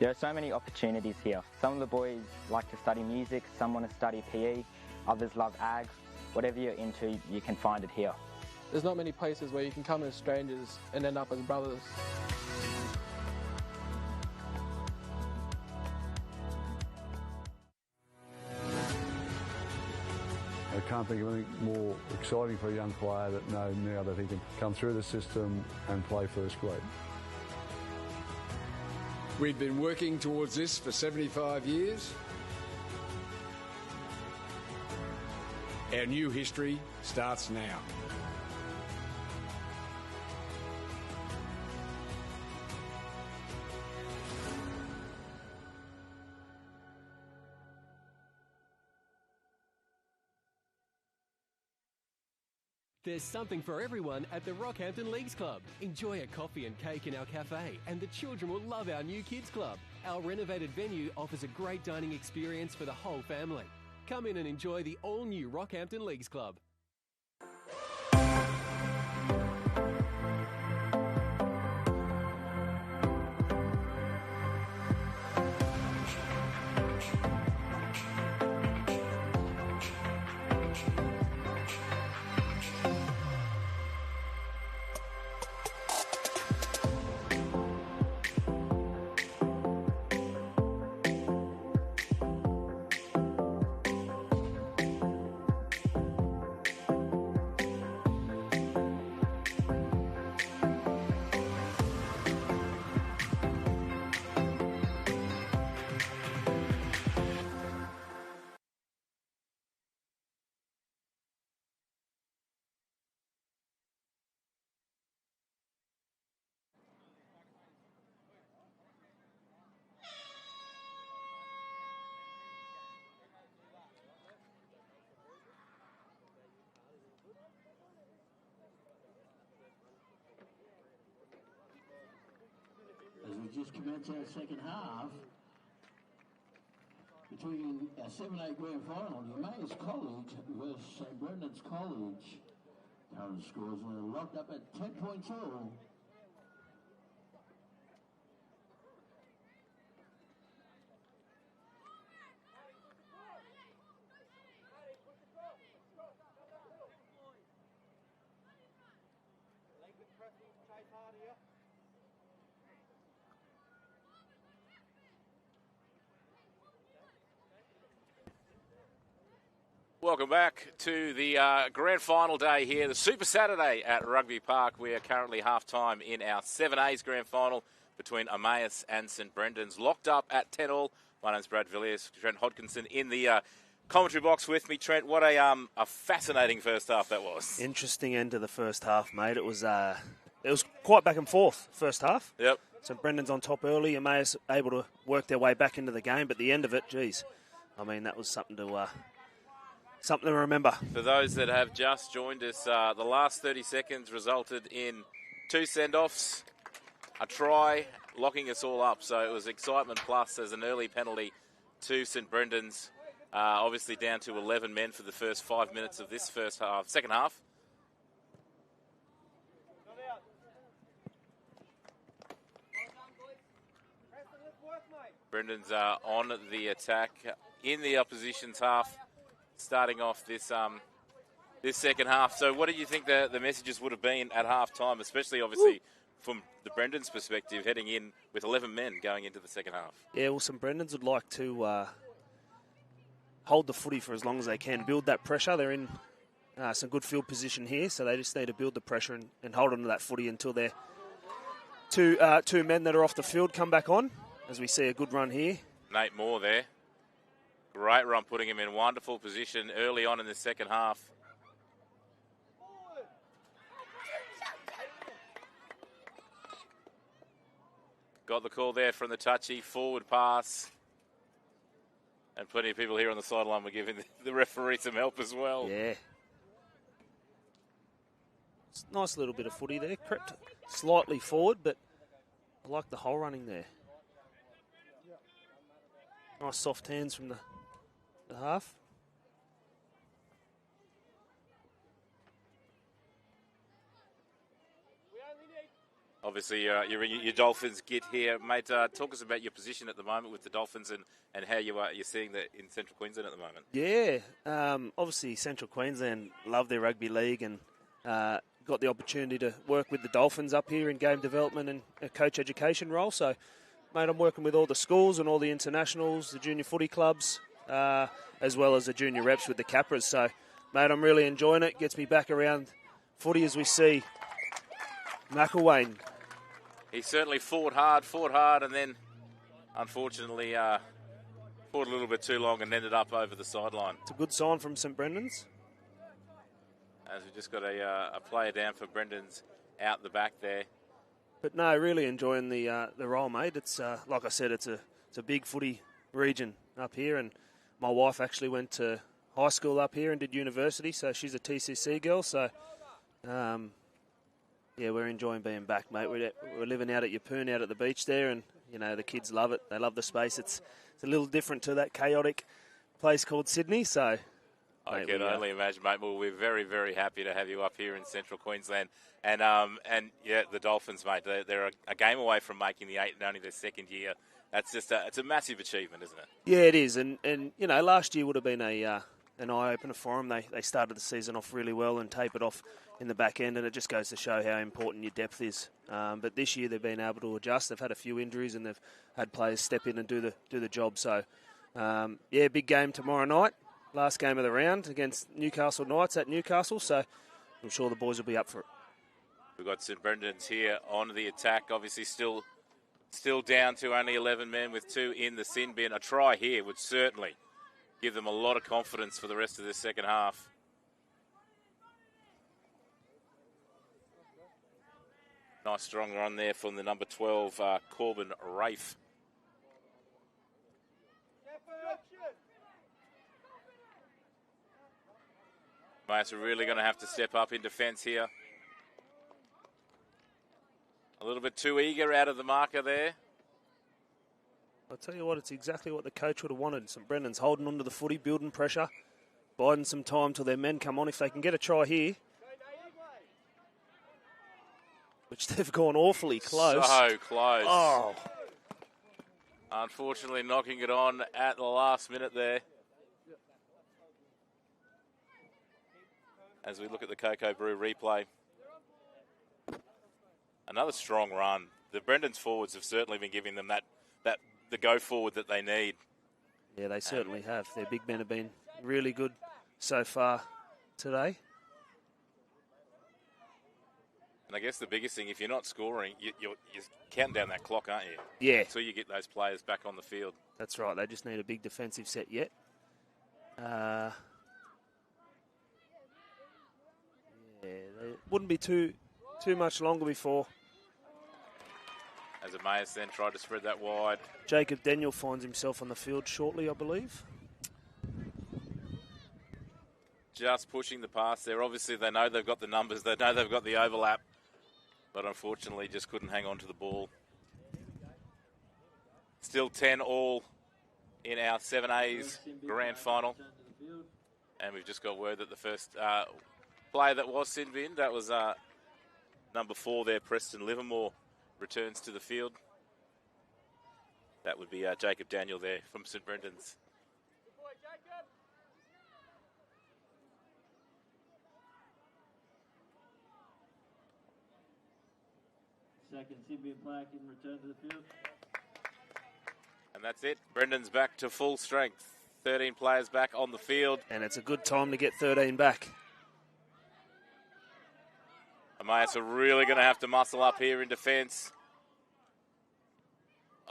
[SPEAKER 12] There are so many opportunities here. Some of the boys like to study music, some want to study PE, others love ag. Whatever you're into, you can find it here.
[SPEAKER 13] There's not many places where you can come as strangers and end up as brothers.
[SPEAKER 14] I can't think of anything more exciting for a young player that knows now that he can come through the system and play first grade.
[SPEAKER 15] We've been working towards this for 75 years. Our new history starts now.
[SPEAKER 16] There's something for everyone at the Rockhampton Leagues Club. Enjoy a coffee and cake in our cafe, and the children will love our new kids club. Our renovated venue offers a great dining experience for the whole family. Come in and enjoy the all-new Rockhampton Leagues Club.
[SPEAKER 2] just commenced our second half between our 7A grand final, Emmaus College versus St Brendan's College. Current scores are locked up at 10.2.
[SPEAKER 1] Welcome back to the grand final day here, the Super Saturday at Rugby Park. We are currently half-time in our 7A's grand final between Emmaus and St Brendan's. Locked up at 10-all. My name's Brad Villiers, Trent Hodkinson in the commentary box with me. Trent, what a fascinating first half that was.
[SPEAKER 3] Interesting end to the first half, mate. It was quite back and forth, first half.
[SPEAKER 1] Yep.
[SPEAKER 3] St Brendan's on top early, Emmaus able to work their way back into the game, but the end of it, geez, I mean, that was something to remember.
[SPEAKER 1] For those that have just joined us, the last 30 seconds resulted in 2 send-offs, a try, locking us all up. So it was excitement plus as an early penalty to St Brendan's. Obviously down to 11 men for the first 5 minutes of this second half. Brendan's on the attack in the opposition's half, starting off this second half. So what do you think the messages would have been at half-time, especially obviously from the Brendan's perspective, heading in with 11 men going into the second half?
[SPEAKER 3] Yeah, well, some Brendan's would like to hold the footy for as long as they can, build that pressure. They're in some good field position here, so they just need to build the pressure and hold on to that footy until their two men that are off the field come back on, as we see a good run here.
[SPEAKER 1] Nate Moore there. Great run, putting him in wonderful position early on in the second half. Got the call there from the touchy forward pass. And plenty of people here on the sideline were giving the referee some help as well.
[SPEAKER 3] Yeah. It's a nice little bit of footy there. Crept slightly forward, but I like the hole running there. Nice soft hands from the half.
[SPEAKER 1] Obviously, your Dolphins get here. Mate, talk us about your position at the moment with the Dolphins and how you're seeing that in Central Queensland at the moment.
[SPEAKER 3] Yeah, obviously Central Queensland love their rugby league and got the opportunity to work with the Dolphins up here in game development and a coach education role. So, mate, I'm working with all the schools and all the internationals, the junior footy clubs, as well as the junior reps with the Capras. So, mate, I'm really enjoying it. Gets me back around footy as we see McElwain.
[SPEAKER 1] He certainly fought hard, and then, unfortunately, fought a little bit too long and ended up over the sideline.
[SPEAKER 3] It's a good sign from St Brendan's.
[SPEAKER 1] As we just got a player down for Brendan's out the back there.
[SPEAKER 3] But no, really enjoying the role, mate. It's like I said, it's a big footy region up here, and my wife actually went to high school up here and did university, so she's a TCC girl. So, yeah, we're enjoying being back, mate. We're living out at Yeppoon, out at the beach there, and you know the kids love it. They love the space. It's a little different to that chaotic place called Sydney. So,
[SPEAKER 1] I can only imagine, mate. Well, we're very, very happy to have you up here in Central Queensland. And yeah, the Dolphins, mate, they're a game away from making the 8 and only their second year. That's just it's a massive achievement, isn't it?
[SPEAKER 3] Yeah, it is. And you know, last year would have been an eye-opener for them. They started the season off really well and tapered off in the back end, and it just goes to show how important your depth is. But this year they've been able to adjust. They've had a few injuries and they've had players step in and do the job. So, yeah, big game tomorrow night. Last game of the round against Newcastle Knights at Newcastle. So I'm sure the boys will be up for it.
[SPEAKER 1] We've got St Brendan's here on the attack. Obviously still down to only 11 men with 2 in the sin bin. A try here would certainly give them a lot of confidence for the rest of this second half. Nice strong run there from the number 12, Corbin Rafe. Mates are really going to have to step up in defence here. A little bit too eager out of the marker there.
[SPEAKER 3] I'll tell you what, it's exactly what the coach would have wanted. St Brendan's holding onto the footy, building pressure, biding some time till their men come on. If they can get a try here, which they've gone awfully close.
[SPEAKER 1] So close.
[SPEAKER 3] Oh.
[SPEAKER 1] Unfortunately, knocking it on at the last minute there. As we look at the Cocoa Brew replay. Another strong run. The Brendan's forwards have certainly been giving them the go forward that they need.
[SPEAKER 3] Yeah, they certainly have. Their big men have been really good so far today.
[SPEAKER 1] And I guess the biggest thing, if you're not scoring, you're counting down that clock, aren't you?
[SPEAKER 3] Yeah.
[SPEAKER 1] Until you get those players back on the field.
[SPEAKER 3] That's right. They just need a big defensive set yet. It wouldn't be too much longer before.
[SPEAKER 1] As Emmaus then tried to spread that wide.
[SPEAKER 3] Jacob Daniel finds himself on the field shortly, I believe.
[SPEAKER 1] Just pushing the pass there. Obviously, they know they've got the numbers. They know they've got the overlap. But unfortunately, just couldn't hang on to the ball. Still 10-all in our 7A's grand final. And we've just got word that the first player that was sin bin, that was number 4 there, Preston Livermore, returns to the field. That would be Jacob Daniel there from St Brendan's.
[SPEAKER 4] Second Symbian player can return to the field.
[SPEAKER 1] And that's it. Brendan's back to full strength. 13 players back on the field.
[SPEAKER 3] And it's a good time to get 13 back.
[SPEAKER 1] Emmaus are really going to have to muscle up here in defence.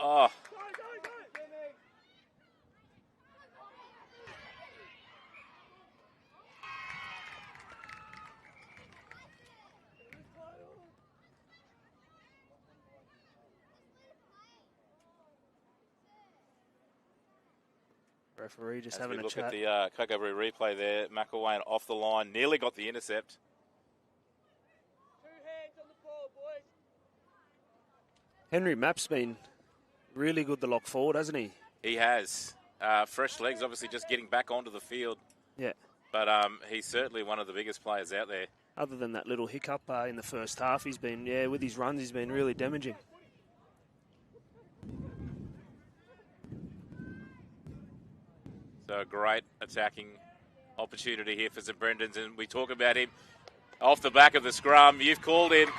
[SPEAKER 1] Oh.
[SPEAKER 3] Referee just
[SPEAKER 1] As
[SPEAKER 3] having
[SPEAKER 1] we
[SPEAKER 3] a
[SPEAKER 1] look
[SPEAKER 3] chat.
[SPEAKER 1] at the Cocoa Brew replay there, McElwain off the line, nearly got the intercept.
[SPEAKER 3] Henry Mapp's been really good the lock forward, hasn't he?
[SPEAKER 1] He has. Fresh legs, obviously just getting back onto the field.
[SPEAKER 3] Yeah.
[SPEAKER 1] But he's certainly one of the biggest players out there.
[SPEAKER 3] Other than that little hiccup in the first half, he's been, with his runs, he's been really damaging.
[SPEAKER 1] So a great attacking opportunity here for St Brendan's, and we talk about him off the back of the scrum. You've called him.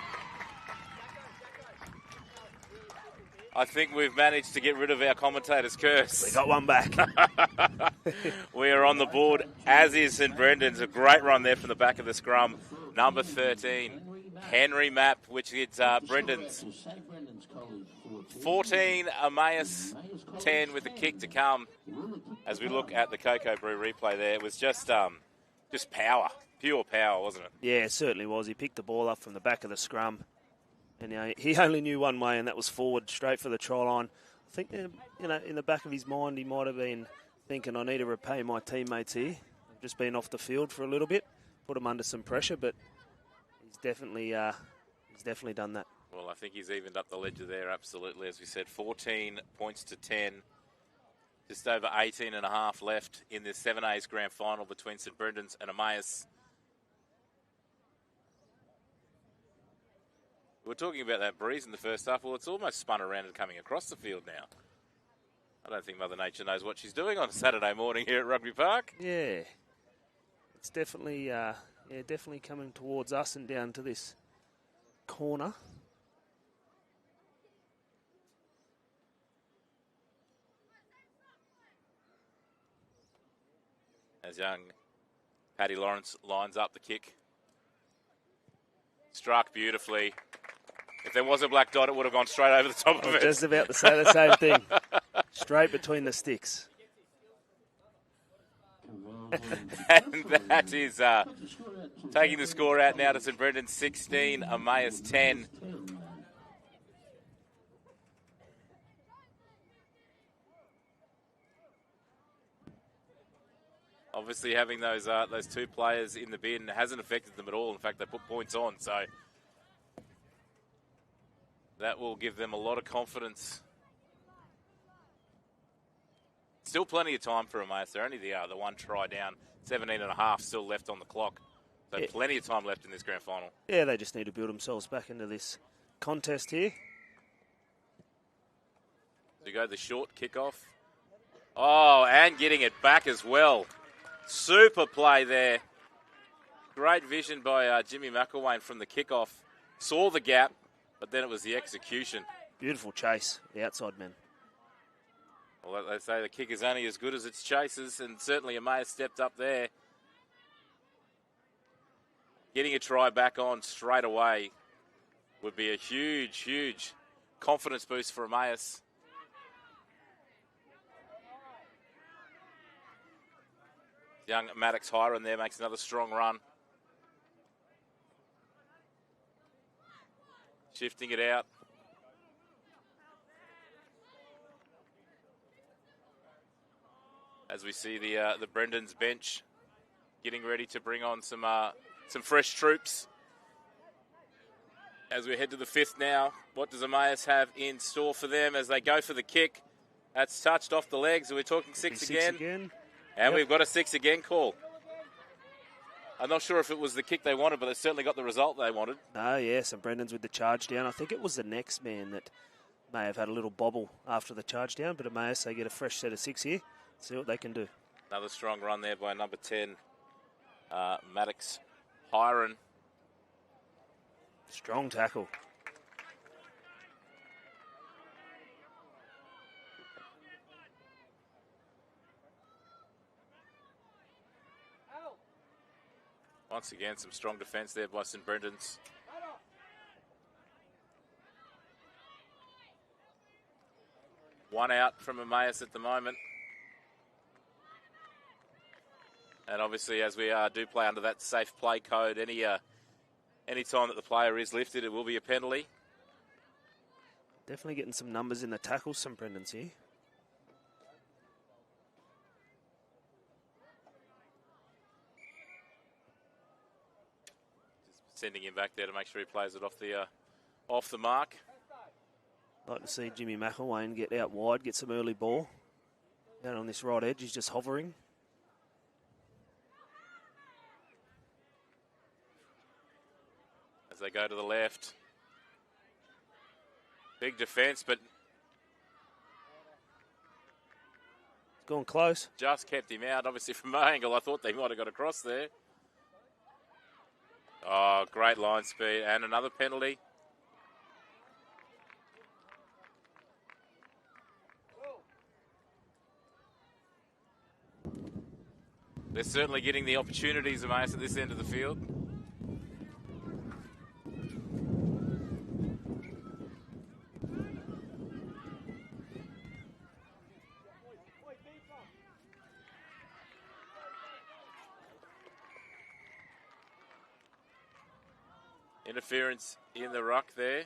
[SPEAKER 1] I think we've managed to get rid of our commentator's curse.
[SPEAKER 3] We got one back.
[SPEAKER 1] We are on the board, as is St Brendan's. A great run there from the back of the scrum. Number 13, Henry Mapp, which is Brendan's. 14, Emmaus, 10 with the kick to come. As we look at the Cocoa Brew replay there, it was just power, pure power, wasn't it?
[SPEAKER 3] Yeah, it certainly was. He picked the ball up from the back of the scrum. And he only knew one way, and that was forward, straight for the try line. I think, in the back of his mind, he might have been thinking, I need to repay my teammates here. I've just been off the field for a little bit, put him under some pressure, but he's definitely done that.
[SPEAKER 1] Well, I think he's evened up the ledger there, absolutely. As we said, 14 points to 10. Just over 18 and a half left in this 7A's grand final between St Brendan's and Emmaus. We were talking about that breeze in the first half. Well, it's almost spun around and coming across the field now. I don't think Mother Nature knows what she's doing on a Saturday morning here at Rugby Park.
[SPEAKER 3] Yeah. It's definitely definitely coming towards us and down to this corner.
[SPEAKER 1] As young Paddy Lawrence lines up the kick. Struck beautifully. If there was a black dot, it would have gone straight over the top of it.
[SPEAKER 3] Just about to say the same thing. Straight between the sticks.
[SPEAKER 1] And that is taking the score out now to St Brendan's 16, Emmaus 10. Obviously, having those two players in the bin hasn't affected them at all. In fact, they put points on, so that will give them a lot of confidence Still plenty of time for Emmaus. They're only the one try down, 17.5 still left on the clock. So plenty of time left in this grand final.
[SPEAKER 3] Yeah, they just need to build themselves back into this contest here.
[SPEAKER 1] So you go the short kickoff. Oh, and getting it back as well. Super play there. Great vision by Jimmy McElwain from the kickoff. Saw the gap, but then it was the execution.
[SPEAKER 3] Beautiful chase, the outside men.
[SPEAKER 1] Well, they say the kick is only as good as its chasers, and certainly Emmaus stepped up there. Getting a try back on straight away would be a huge, huge confidence boost for Emmaus. Young Maddox Hiron there makes another strong run. Shifting it out. As we see the Brendan's bench getting ready to bring on some fresh troops. As we head to the fifth now, what does Emmaus have in store for them as they go for the kick? That's touched off the legs. We're talking six again. And we've got a 6 again call. I'm not sure if it was the kick they wanted, but they certainly got the result they wanted.
[SPEAKER 3] Oh, yes, and Brendan's with the charge down. I think it was the next man that may have had a little bobble after the charge down, but Emmaus, they get a fresh set of 6 here. See what they can do.
[SPEAKER 1] Another strong run there by number 10, Maddox Hiron.
[SPEAKER 3] Strong tackle.
[SPEAKER 1] Once again, some strong defence there by St Brendan's. One out from Emmaus at the moment. And obviously, as we do play under that safe play code, any time that the player is lifted, it will be a penalty.
[SPEAKER 3] Definitely getting some numbers in the tackles, St Brendan's here.
[SPEAKER 1] Sending him back there to make sure he plays it off the mark.
[SPEAKER 3] Like to see Jimmy McElwain get out wide, get some early ball. Down on this right edge, he's just hovering.
[SPEAKER 1] As they go to the left. Big defence, but
[SPEAKER 3] going close.
[SPEAKER 1] Just kept him out. Obviously, from my angle, I thought they might have got across there. Oh, great line speed. And another penalty. They're certainly getting the opportunities, Emmaus, at this end of the field. Interference in the ruck there.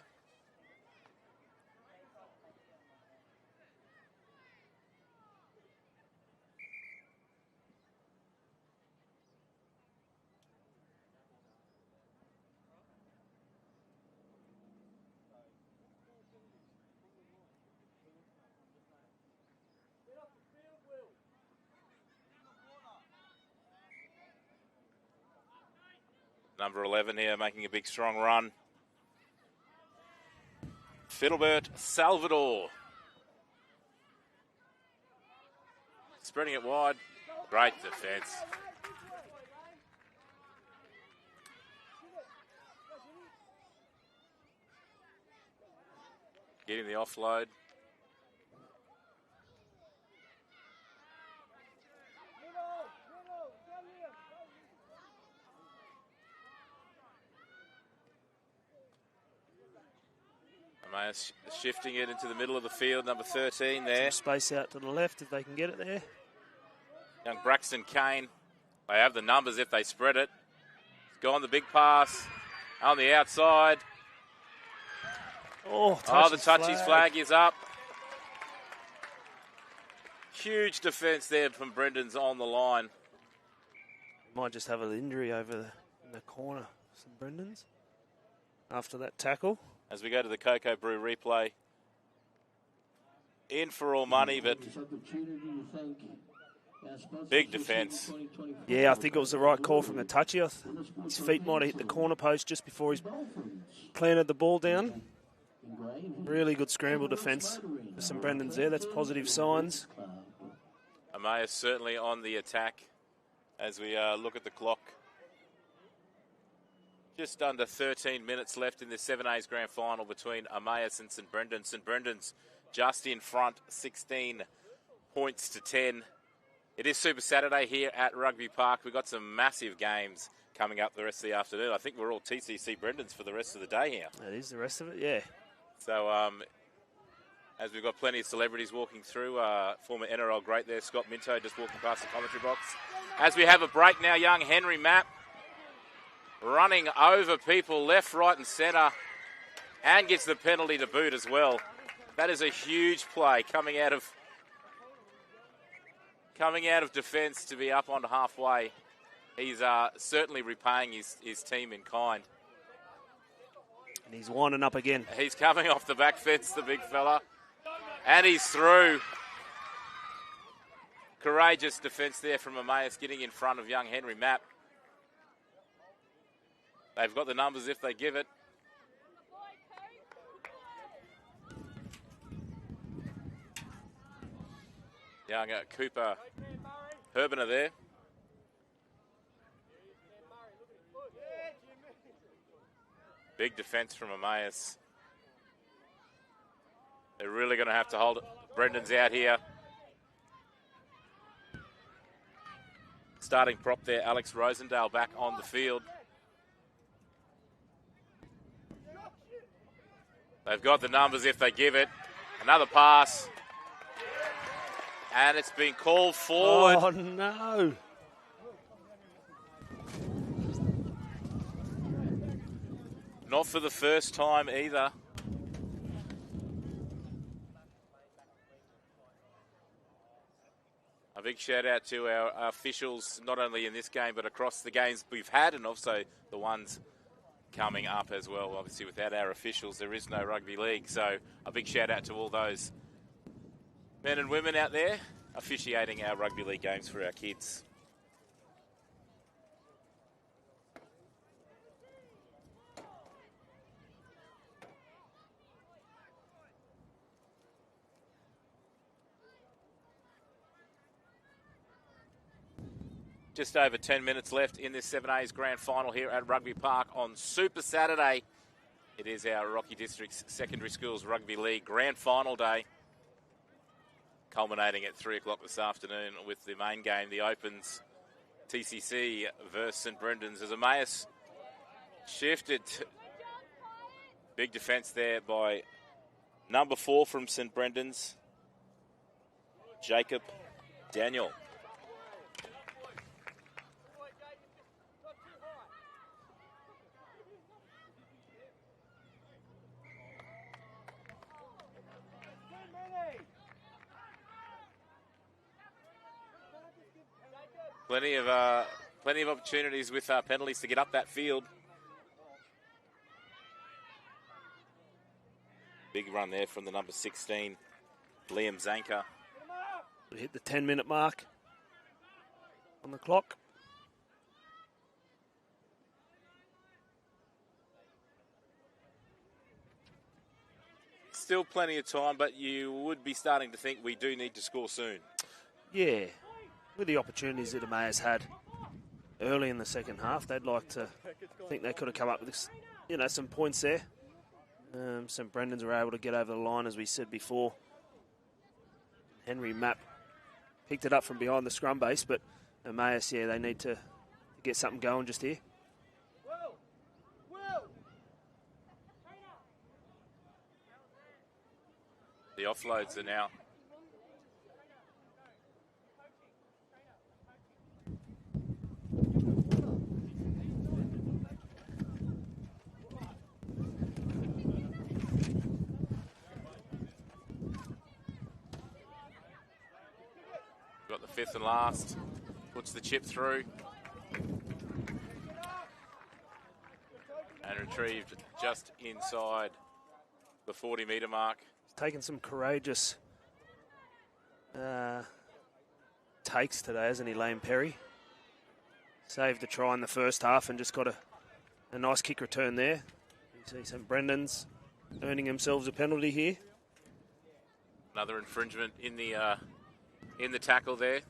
[SPEAKER 1] Number 11 here making a big strong run. Fiddlebert Salvador. Spreading it wide. Great defence. Getting the offload. Emmaus shifting it into the middle of the field, number 13 there.
[SPEAKER 3] Some space out to the left if they can get it there.
[SPEAKER 1] Young Braxton Kane. They have the numbers if they spread it. Gone the big pass on the outside.
[SPEAKER 3] Oh,
[SPEAKER 1] the touchy's flag is up. Huge defence there from Brendan's on the line.
[SPEAKER 3] Might just have an injury over in the corner, St Brendan's, after that tackle.
[SPEAKER 1] As we go to the Cocoa Brew replay. in for all money, but big defence.
[SPEAKER 3] Yeah, I think it was the right call from the touchy. His feet might have hit the corner post just before he's planted the ball down. Really good scramble defence for St Brendan's there. That's positive signs.
[SPEAKER 1] Emmaus certainly on the attack as we look at the clock. Just under 13 minutes left in the 7A's grand final between Emmaus and St Brendan's. St Brendan's just in front, 16 points to 10. It is Super Saturday here at Rugby Park. We've got some massive games coming up the rest of the afternoon. I think we're all TCC Brendan's for the rest of the day here.
[SPEAKER 3] That is the rest of it, yeah.
[SPEAKER 1] So as we've got plenty of celebrities walking through, former NRL great there, Scott Minto, just walking past the commentary box. As we have a break now, young Henry Mapp running over people left, right and centre and gets the penalty to boot as well. That is a huge play coming out of defence to be up on halfway. He's certainly repaying his team in kind.
[SPEAKER 3] And he's winding up again.
[SPEAKER 1] He's coming off the back fence, the big fella. And he's through. Courageous defence there from Emmaus, getting in front of young Henry Mapp. They've got the numbers if they give it. Young Cooper Herbener there. Big defence from Emmaus. They're really going to have to hold it. Brendan's out here. Starting prop there, Alex Rosendale back on the field. They've got the numbers if they give it. Another pass. And it's been called forward.
[SPEAKER 3] Oh, no.
[SPEAKER 1] Not for the first time either. A big shout out to our officials, not only in this game, but across the games we've had, and also the ones coming up as well. Obviously, without our officials, there is no rugby league. So a big shout out to all those men and women out there officiating our rugby league games for our kids. Just over 10 minutes left in this 7A's grand final here at Rugby Park on Super Saturday. It is our Rocky District's Secondary Schools Rugby League grand final day, culminating at 3 o'clock this afternoon with the main game, the Opens, TCC versus St Brendan's. As Emmaus shifted. Big defence there by number 4 from St Brendan's, Jacob Daniel. Plenty of opportunities with penalties to get up that field. Big run there from the number 16, Liam Zanker.
[SPEAKER 3] We hit the 10-minute mark on the clock.
[SPEAKER 1] Still plenty of time, but you would be starting to think we do need to score soon.
[SPEAKER 3] Yeah. With the opportunities that Emmaus had early in the second half, they'd like to think they could have come up with, some points there. St Brendan's were able to get over the line, as we said before. Henry Mapp picked it up from behind the scrum base, but Emmaus, they need to get something going just here.
[SPEAKER 1] The offloads are now. Got the 5th and last. Puts the chip through. And retrieved just inside the 40-metre mark.
[SPEAKER 3] Taken some courageous takes today, hasn't he, Lane Perry? Saved the try in the first half and just got a nice kick return there. You see St Brendan's earning themselves a penalty here.
[SPEAKER 1] Another infringement in the tackle there.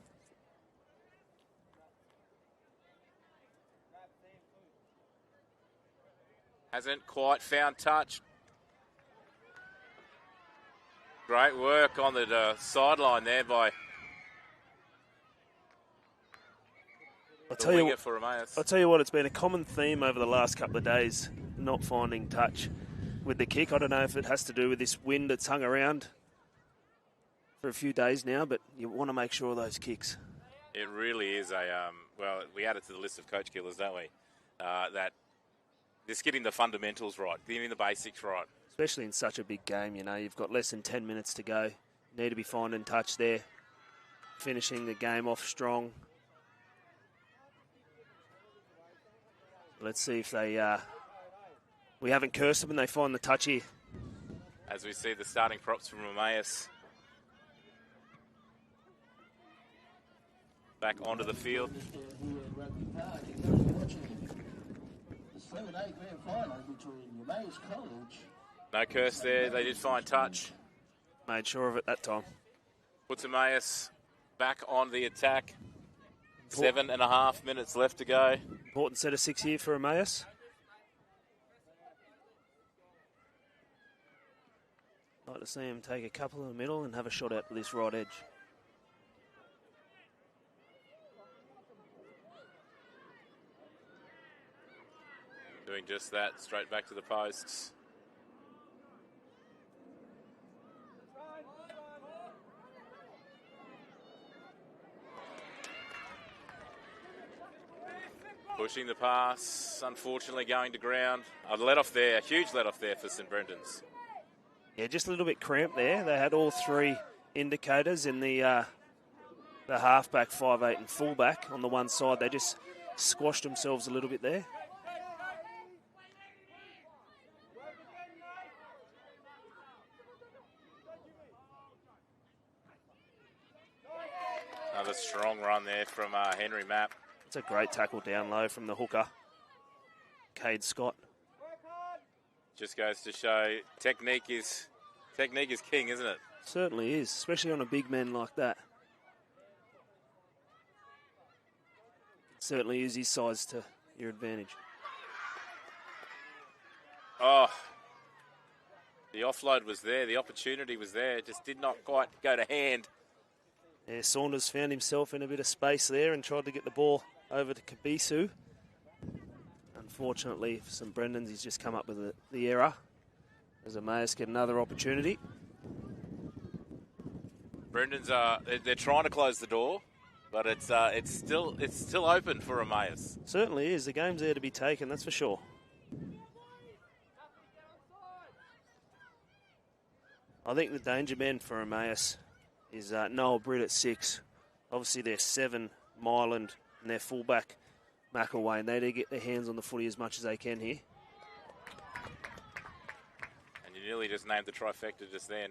[SPEAKER 1] Hasn't quite found touch. Great work on the sideline there by the winger for Emmaus.
[SPEAKER 3] I'll tell you what, it's been a common theme over the last couple of days, not finding touch with the kick. I don't know if it has to do with this wind that's hung around for a few days now, but you want to make sure of those kicks.
[SPEAKER 1] It really is well, we add it to the list of coach killers, don't we? That just getting the fundamentals right, getting the basics right.
[SPEAKER 3] Especially in such a big game, you know, you've got less than 10 minutes to go. You need to be finding touch there, finishing the game off strong. Let's see if they, we haven't cursed them and they find the touch here.
[SPEAKER 1] As we see the starting props from Emmaus back onto the field.
[SPEAKER 2] The 7A grand final between Emmaus College.
[SPEAKER 1] No curse there, they did find touch.
[SPEAKER 3] Made sure of it that time.
[SPEAKER 1] Puts Emmaus back on the attack. 7.5 minutes left to go.
[SPEAKER 3] Important set of 6 here for Emmaus. Like to see him take a couple in the middle and have a shot out with this right edge.
[SPEAKER 1] Doing just that, straight back to the posts. Pushing the pass, unfortunately going to ground. A let off there, a huge let off there for St Brendan's.
[SPEAKER 3] Yeah, just a little bit cramped there. They had all three indicators in the halfback, 5'8", and fullback on the one side. They just squashed themselves a little bit there.
[SPEAKER 1] Another strong run there from Henry Mapp.
[SPEAKER 3] It's a great tackle down low from the hooker, Cade Scott.
[SPEAKER 1] Just goes to show technique is king, isn't it?
[SPEAKER 3] Certainly is, especially on a big man like that. Certainly use his size to your advantage.
[SPEAKER 1] Oh, the offload was there, the opportunity was there, it just did not quite go to hand.
[SPEAKER 3] Yeah, Saunders found himself in a bit of space there and tried to get the ball over to Kabisu. Unfortunately for St Brendan's, he's just come up with the error. As Emmaus get another opportunity.
[SPEAKER 1] Brendan's they're trying to close the door, but it's still open for Emmaus.
[SPEAKER 3] Certainly is. The game's there to be taken, that's for sure. I think the danger man for Emmaus is Noel Britt at 6. Obviously, they're 7, Myland, and their fullback, McElwain. They need to get their hands on the footy as much as they can here.
[SPEAKER 1] And you nearly just named the trifecta just then.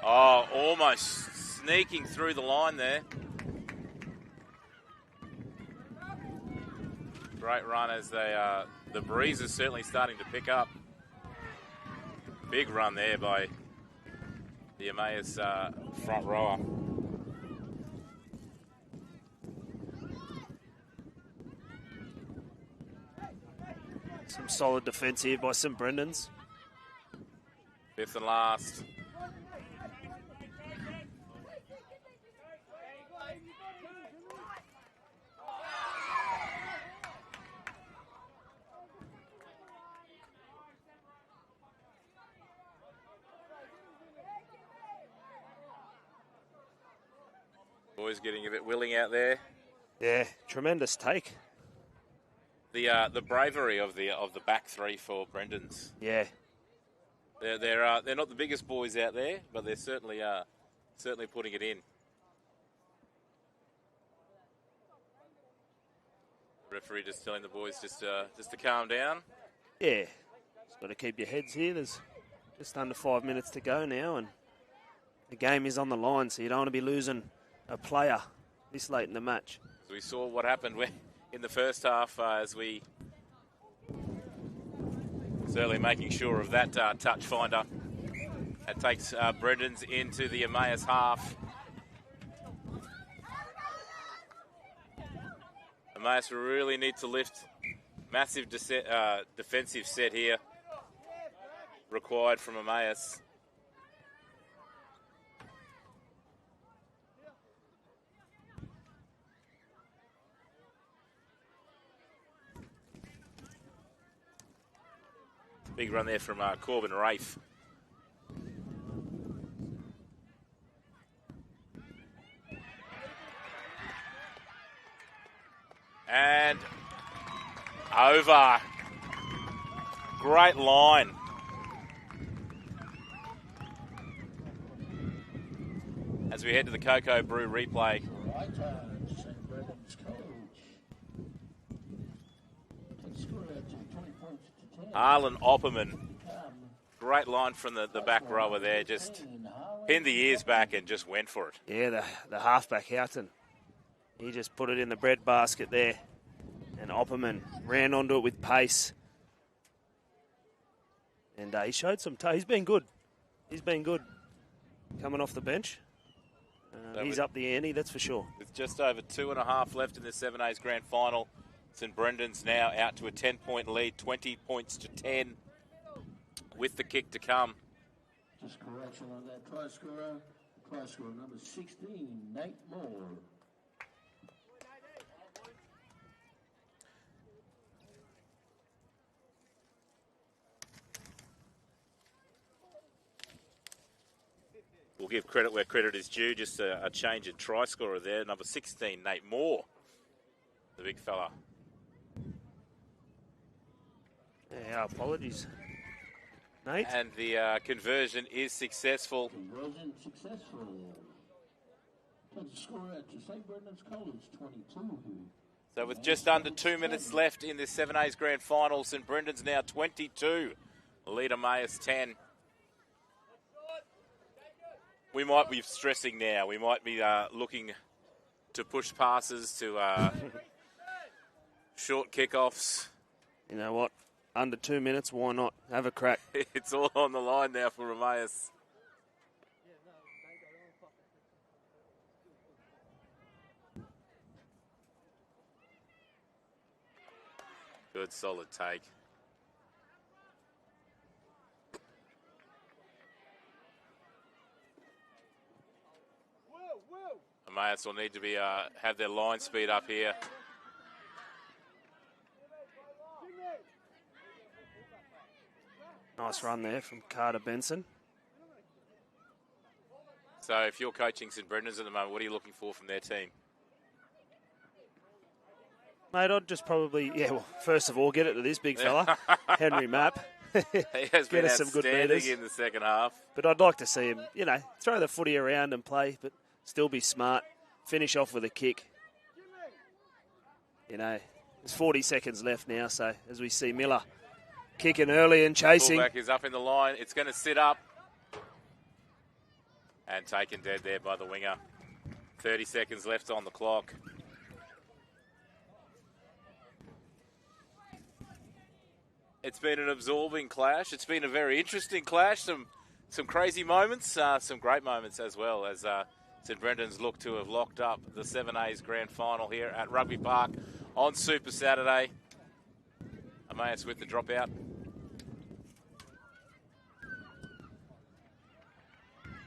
[SPEAKER 1] Oh, almost sneaking through the line there. Great run as the breeze is certainly starting to pick up. Big run there by the Emmaus front rower.
[SPEAKER 3] Some solid defence here by St Brendan's.
[SPEAKER 1] 5th and last. Boys getting a bit willing out there.
[SPEAKER 3] Yeah, tremendous take.
[SPEAKER 1] The bravery of the back three for Brendan's.
[SPEAKER 3] Yeah,
[SPEAKER 1] they're not the biggest boys out there, but they're certainly putting it in. Referee just telling the boys just to calm down.
[SPEAKER 3] Yeah, just got to keep your heads here. There's just under 5 minutes to go now, and the game is on the line, so you don't want to be losing a player this late in the match.
[SPEAKER 1] So we saw what happened in the first half as we certainly making sure of that touch finder. That takes Brendan's into the Emmaus half. Emmaus really need to lift. Massive defensive set here required from Emmaus. Big run there from Corbin Rafe. And over. Great line. As we head to the Cocoa Brew replay. Arlen Opperman. Great line from the back rower there. Just pinned the ears back and just went for it.
[SPEAKER 3] Yeah, the halfback Houghton. He just put it in the bread basket there. And Opperman ran onto it with pace. And he showed some he's been good. He's been good coming off the bench. He's up the ante, that's for sure.
[SPEAKER 1] With just over 2.5 left in the 7A's grand final, St Brendan's now out to a 10-point lead, 20 points to 10 with the kick to come.
[SPEAKER 2] Just correction on that try scorer number 16, Nate Moore.
[SPEAKER 1] We'll give credit where credit is due. Just a change in try scorer there. Number 16, Nate Moore, the big fella.
[SPEAKER 3] Yeah, apologies, Nate.
[SPEAKER 1] And the conversion is successful.
[SPEAKER 2] Conversion successful. The score at St Brendan's College, 22.
[SPEAKER 1] So with just under 2 minutes left in this 7A's grand final, St Brendan's now 22. Lead Emmaus 10. We might be stressing now. We might be looking to push passes to short kickoffs.
[SPEAKER 3] You know what? Under 2 minutes, why not? Have a crack.
[SPEAKER 1] It's all on the line now for Emmaus. Good, solid take. Emmaus will need to be have their line speed up here.
[SPEAKER 3] Nice run there from Carter Benson.
[SPEAKER 1] So if you're coaching St Brendan's at the moment, what are you looking for from their team?
[SPEAKER 3] Mate, I'd just probably, first of all, get it to this big fella, Henry Mapp.
[SPEAKER 1] He has been
[SPEAKER 3] us some good meters
[SPEAKER 1] in the second half.
[SPEAKER 3] But I'd like to see him, throw the footy around and play, but still be smart. Finish off with a kick. There's 40 seconds left now, so as we see Miller kicking early and chasing.
[SPEAKER 1] Fullback is up in the line. It's going to sit up. And taken dead there by the winger. 30 seconds left on the clock. It's been an absorbing clash. It's been a very interesting clash. Some crazy moments, some great moments as well, as St Brendan's look to have locked up the 7A's grand final here at Rugby Park on Super Saturday. Emmaus with the dropout.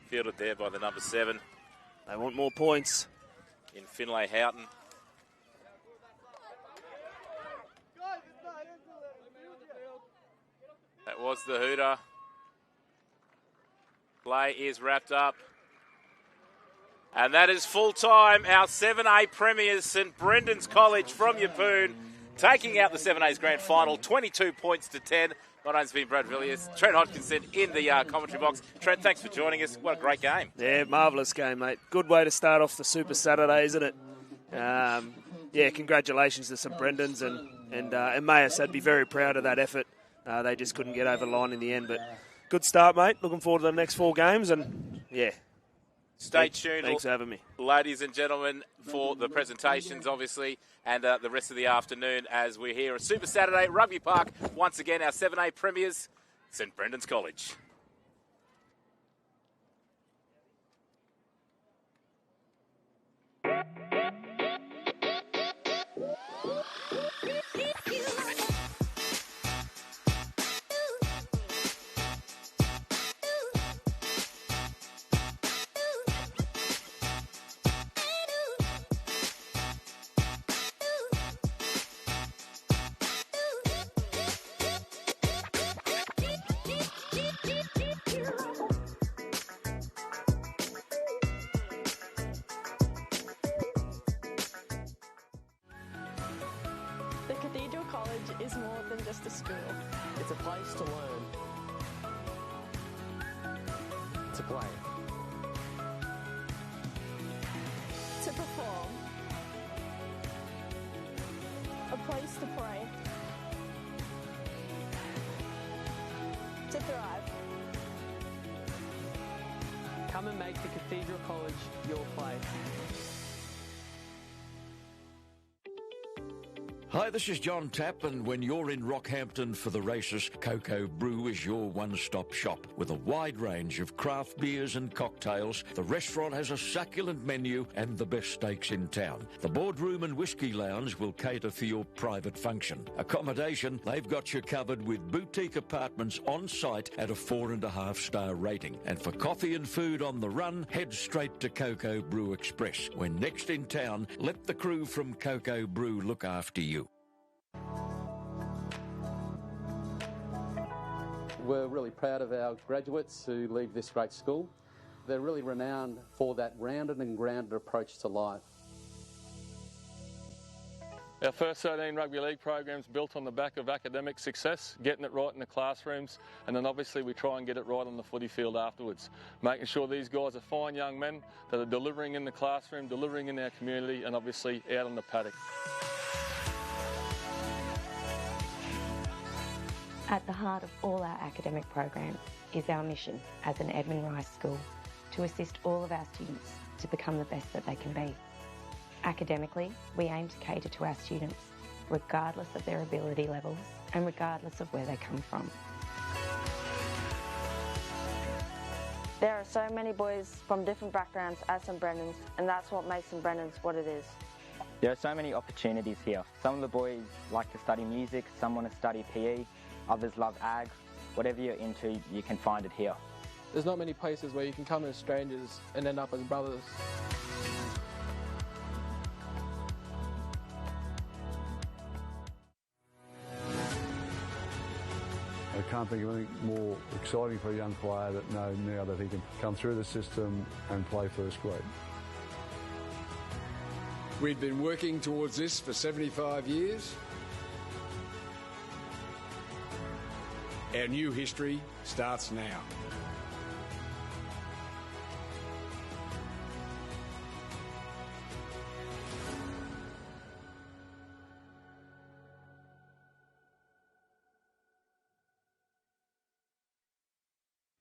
[SPEAKER 1] Fielded there by the number 7.
[SPEAKER 3] They want more points.
[SPEAKER 1] In Finlay Houghton. That was the hooter. Play is wrapped up. And that is full time. Our 7A premiers, St Brendan's College from Yeppoon, taking out the 7A's grand final, 22 points to 10. My name's been Brad Villiers. Trent Hodkinson in the commentary box. Trent, thanks for joining us. What a great game.
[SPEAKER 3] Yeah, marvellous game, mate. Good way to start off the Super Saturday, isn't it? Yeah, congratulations to St Brendan's and Emmaus. They'd be very proud of that effort. They just couldn't get over the line in the end, but good start, mate. Looking forward to the next 4 games, and yeah.
[SPEAKER 1] Stay tuned.
[SPEAKER 3] Thanks for having me.
[SPEAKER 1] Ladies and gentlemen, for the presentations, obviously, and the rest of the afternoon as we're here at Super Saturday Rugby Park. Once again, our 7A premiers, St Brendan's College.
[SPEAKER 5] The Cathedral College is more than just a school.
[SPEAKER 6] It's a place to learn, to play,
[SPEAKER 5] To perform. A place to pray. To thrive.
[SPEAKER 6] come and make the Cathedral College your place.
[SPEAKER 7] Hi, this is John Tapp, and when you're in Rockhampton for the races, Cocoa Brew is your one-stop shop. With a wide range of craft beers and cocktails, the restaurant has a succulent menu and the best steaks in town. The boardroom and whiskey lounge will cater for your private function. Accommodation, they've got you covered with boutique apartments on site at a 4.5-star rating. And for coffee and food on the run, head straight to Cocoa Brew Express. When next in town, let the crew from Cocoa Brew look after you.
[SPEAKER 8] We're really proud of our graduates who leave this great school. They're really renowned for that rounded and grounded approach to life.
[SPEAKER 9] Our first 13 rugby league program's built on the back of academic success, getting it right in the classrooms, and then obviously we try and get it right on the footy field afterwards, making sure these guys are fine young men that are delivering in the classroom, delivering in our community, and obviously out on the paddock.
[SPEAKER 10] At the heart of all our academic programs is our mission as an Edmund Rice school to assist all of our students to become the best that they can be. Academically, we aim to cater to our students regardless of their ability levels and regardless of where they come from.
[SPEAKER 11] There are so many boys from different backgrounds at St Brendan's, and that's what makes St Brendan's what it is.
[SPEAKER 12] There are so many opportunities here. Some of the boys like to study music, some want to study PE, others love ag. Whatever you're into, you can find it here.
[SPEAKER 13] There's not many places where you can come as strangers and end up as brothers.
[SPEAKER 14] I can't think of anything more exciting for a young player that know now that he can come through the system and play first grade.
[SPEAKER 15] We've been working towards this for 75 years. Our new history starts now.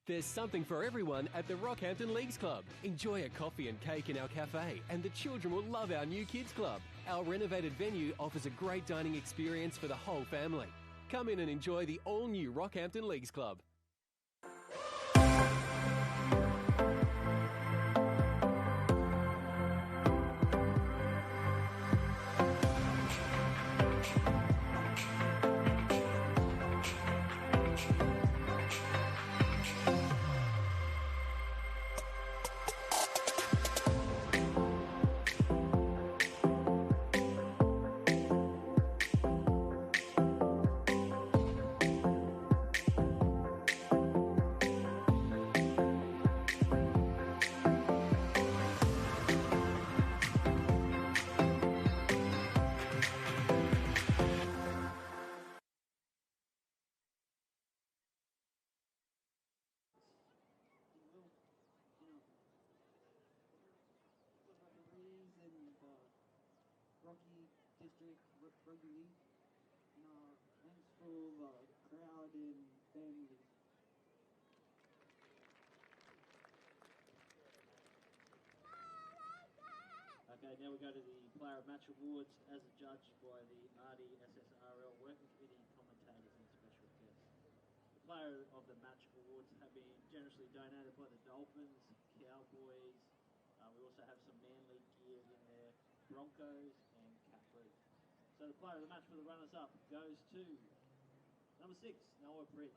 [SPEAKER 16] There's something for everyone at the Rockhampton Leagues Club. Enjoy a coffee and cake in our cafe, and the children will love our new kids club. Our renovated venue offers a great dining experience for the whole family. Come in and enjoy the all-new Rockhampton Leagues Club.
[SPEAKER 4] District Rugby League. Hands full of crowd and families. Okay, now we go to the Player of Match Awards as judged by the RDSSRL Working Committee, commentators and special guests. The Player of the Match Awards have been generously donated by the Dolphins, Cowboys. We also have some Manly gear in there, Broncos and Capri. So the Player of the Match for the runners-up goes to number 6, Noah Prince.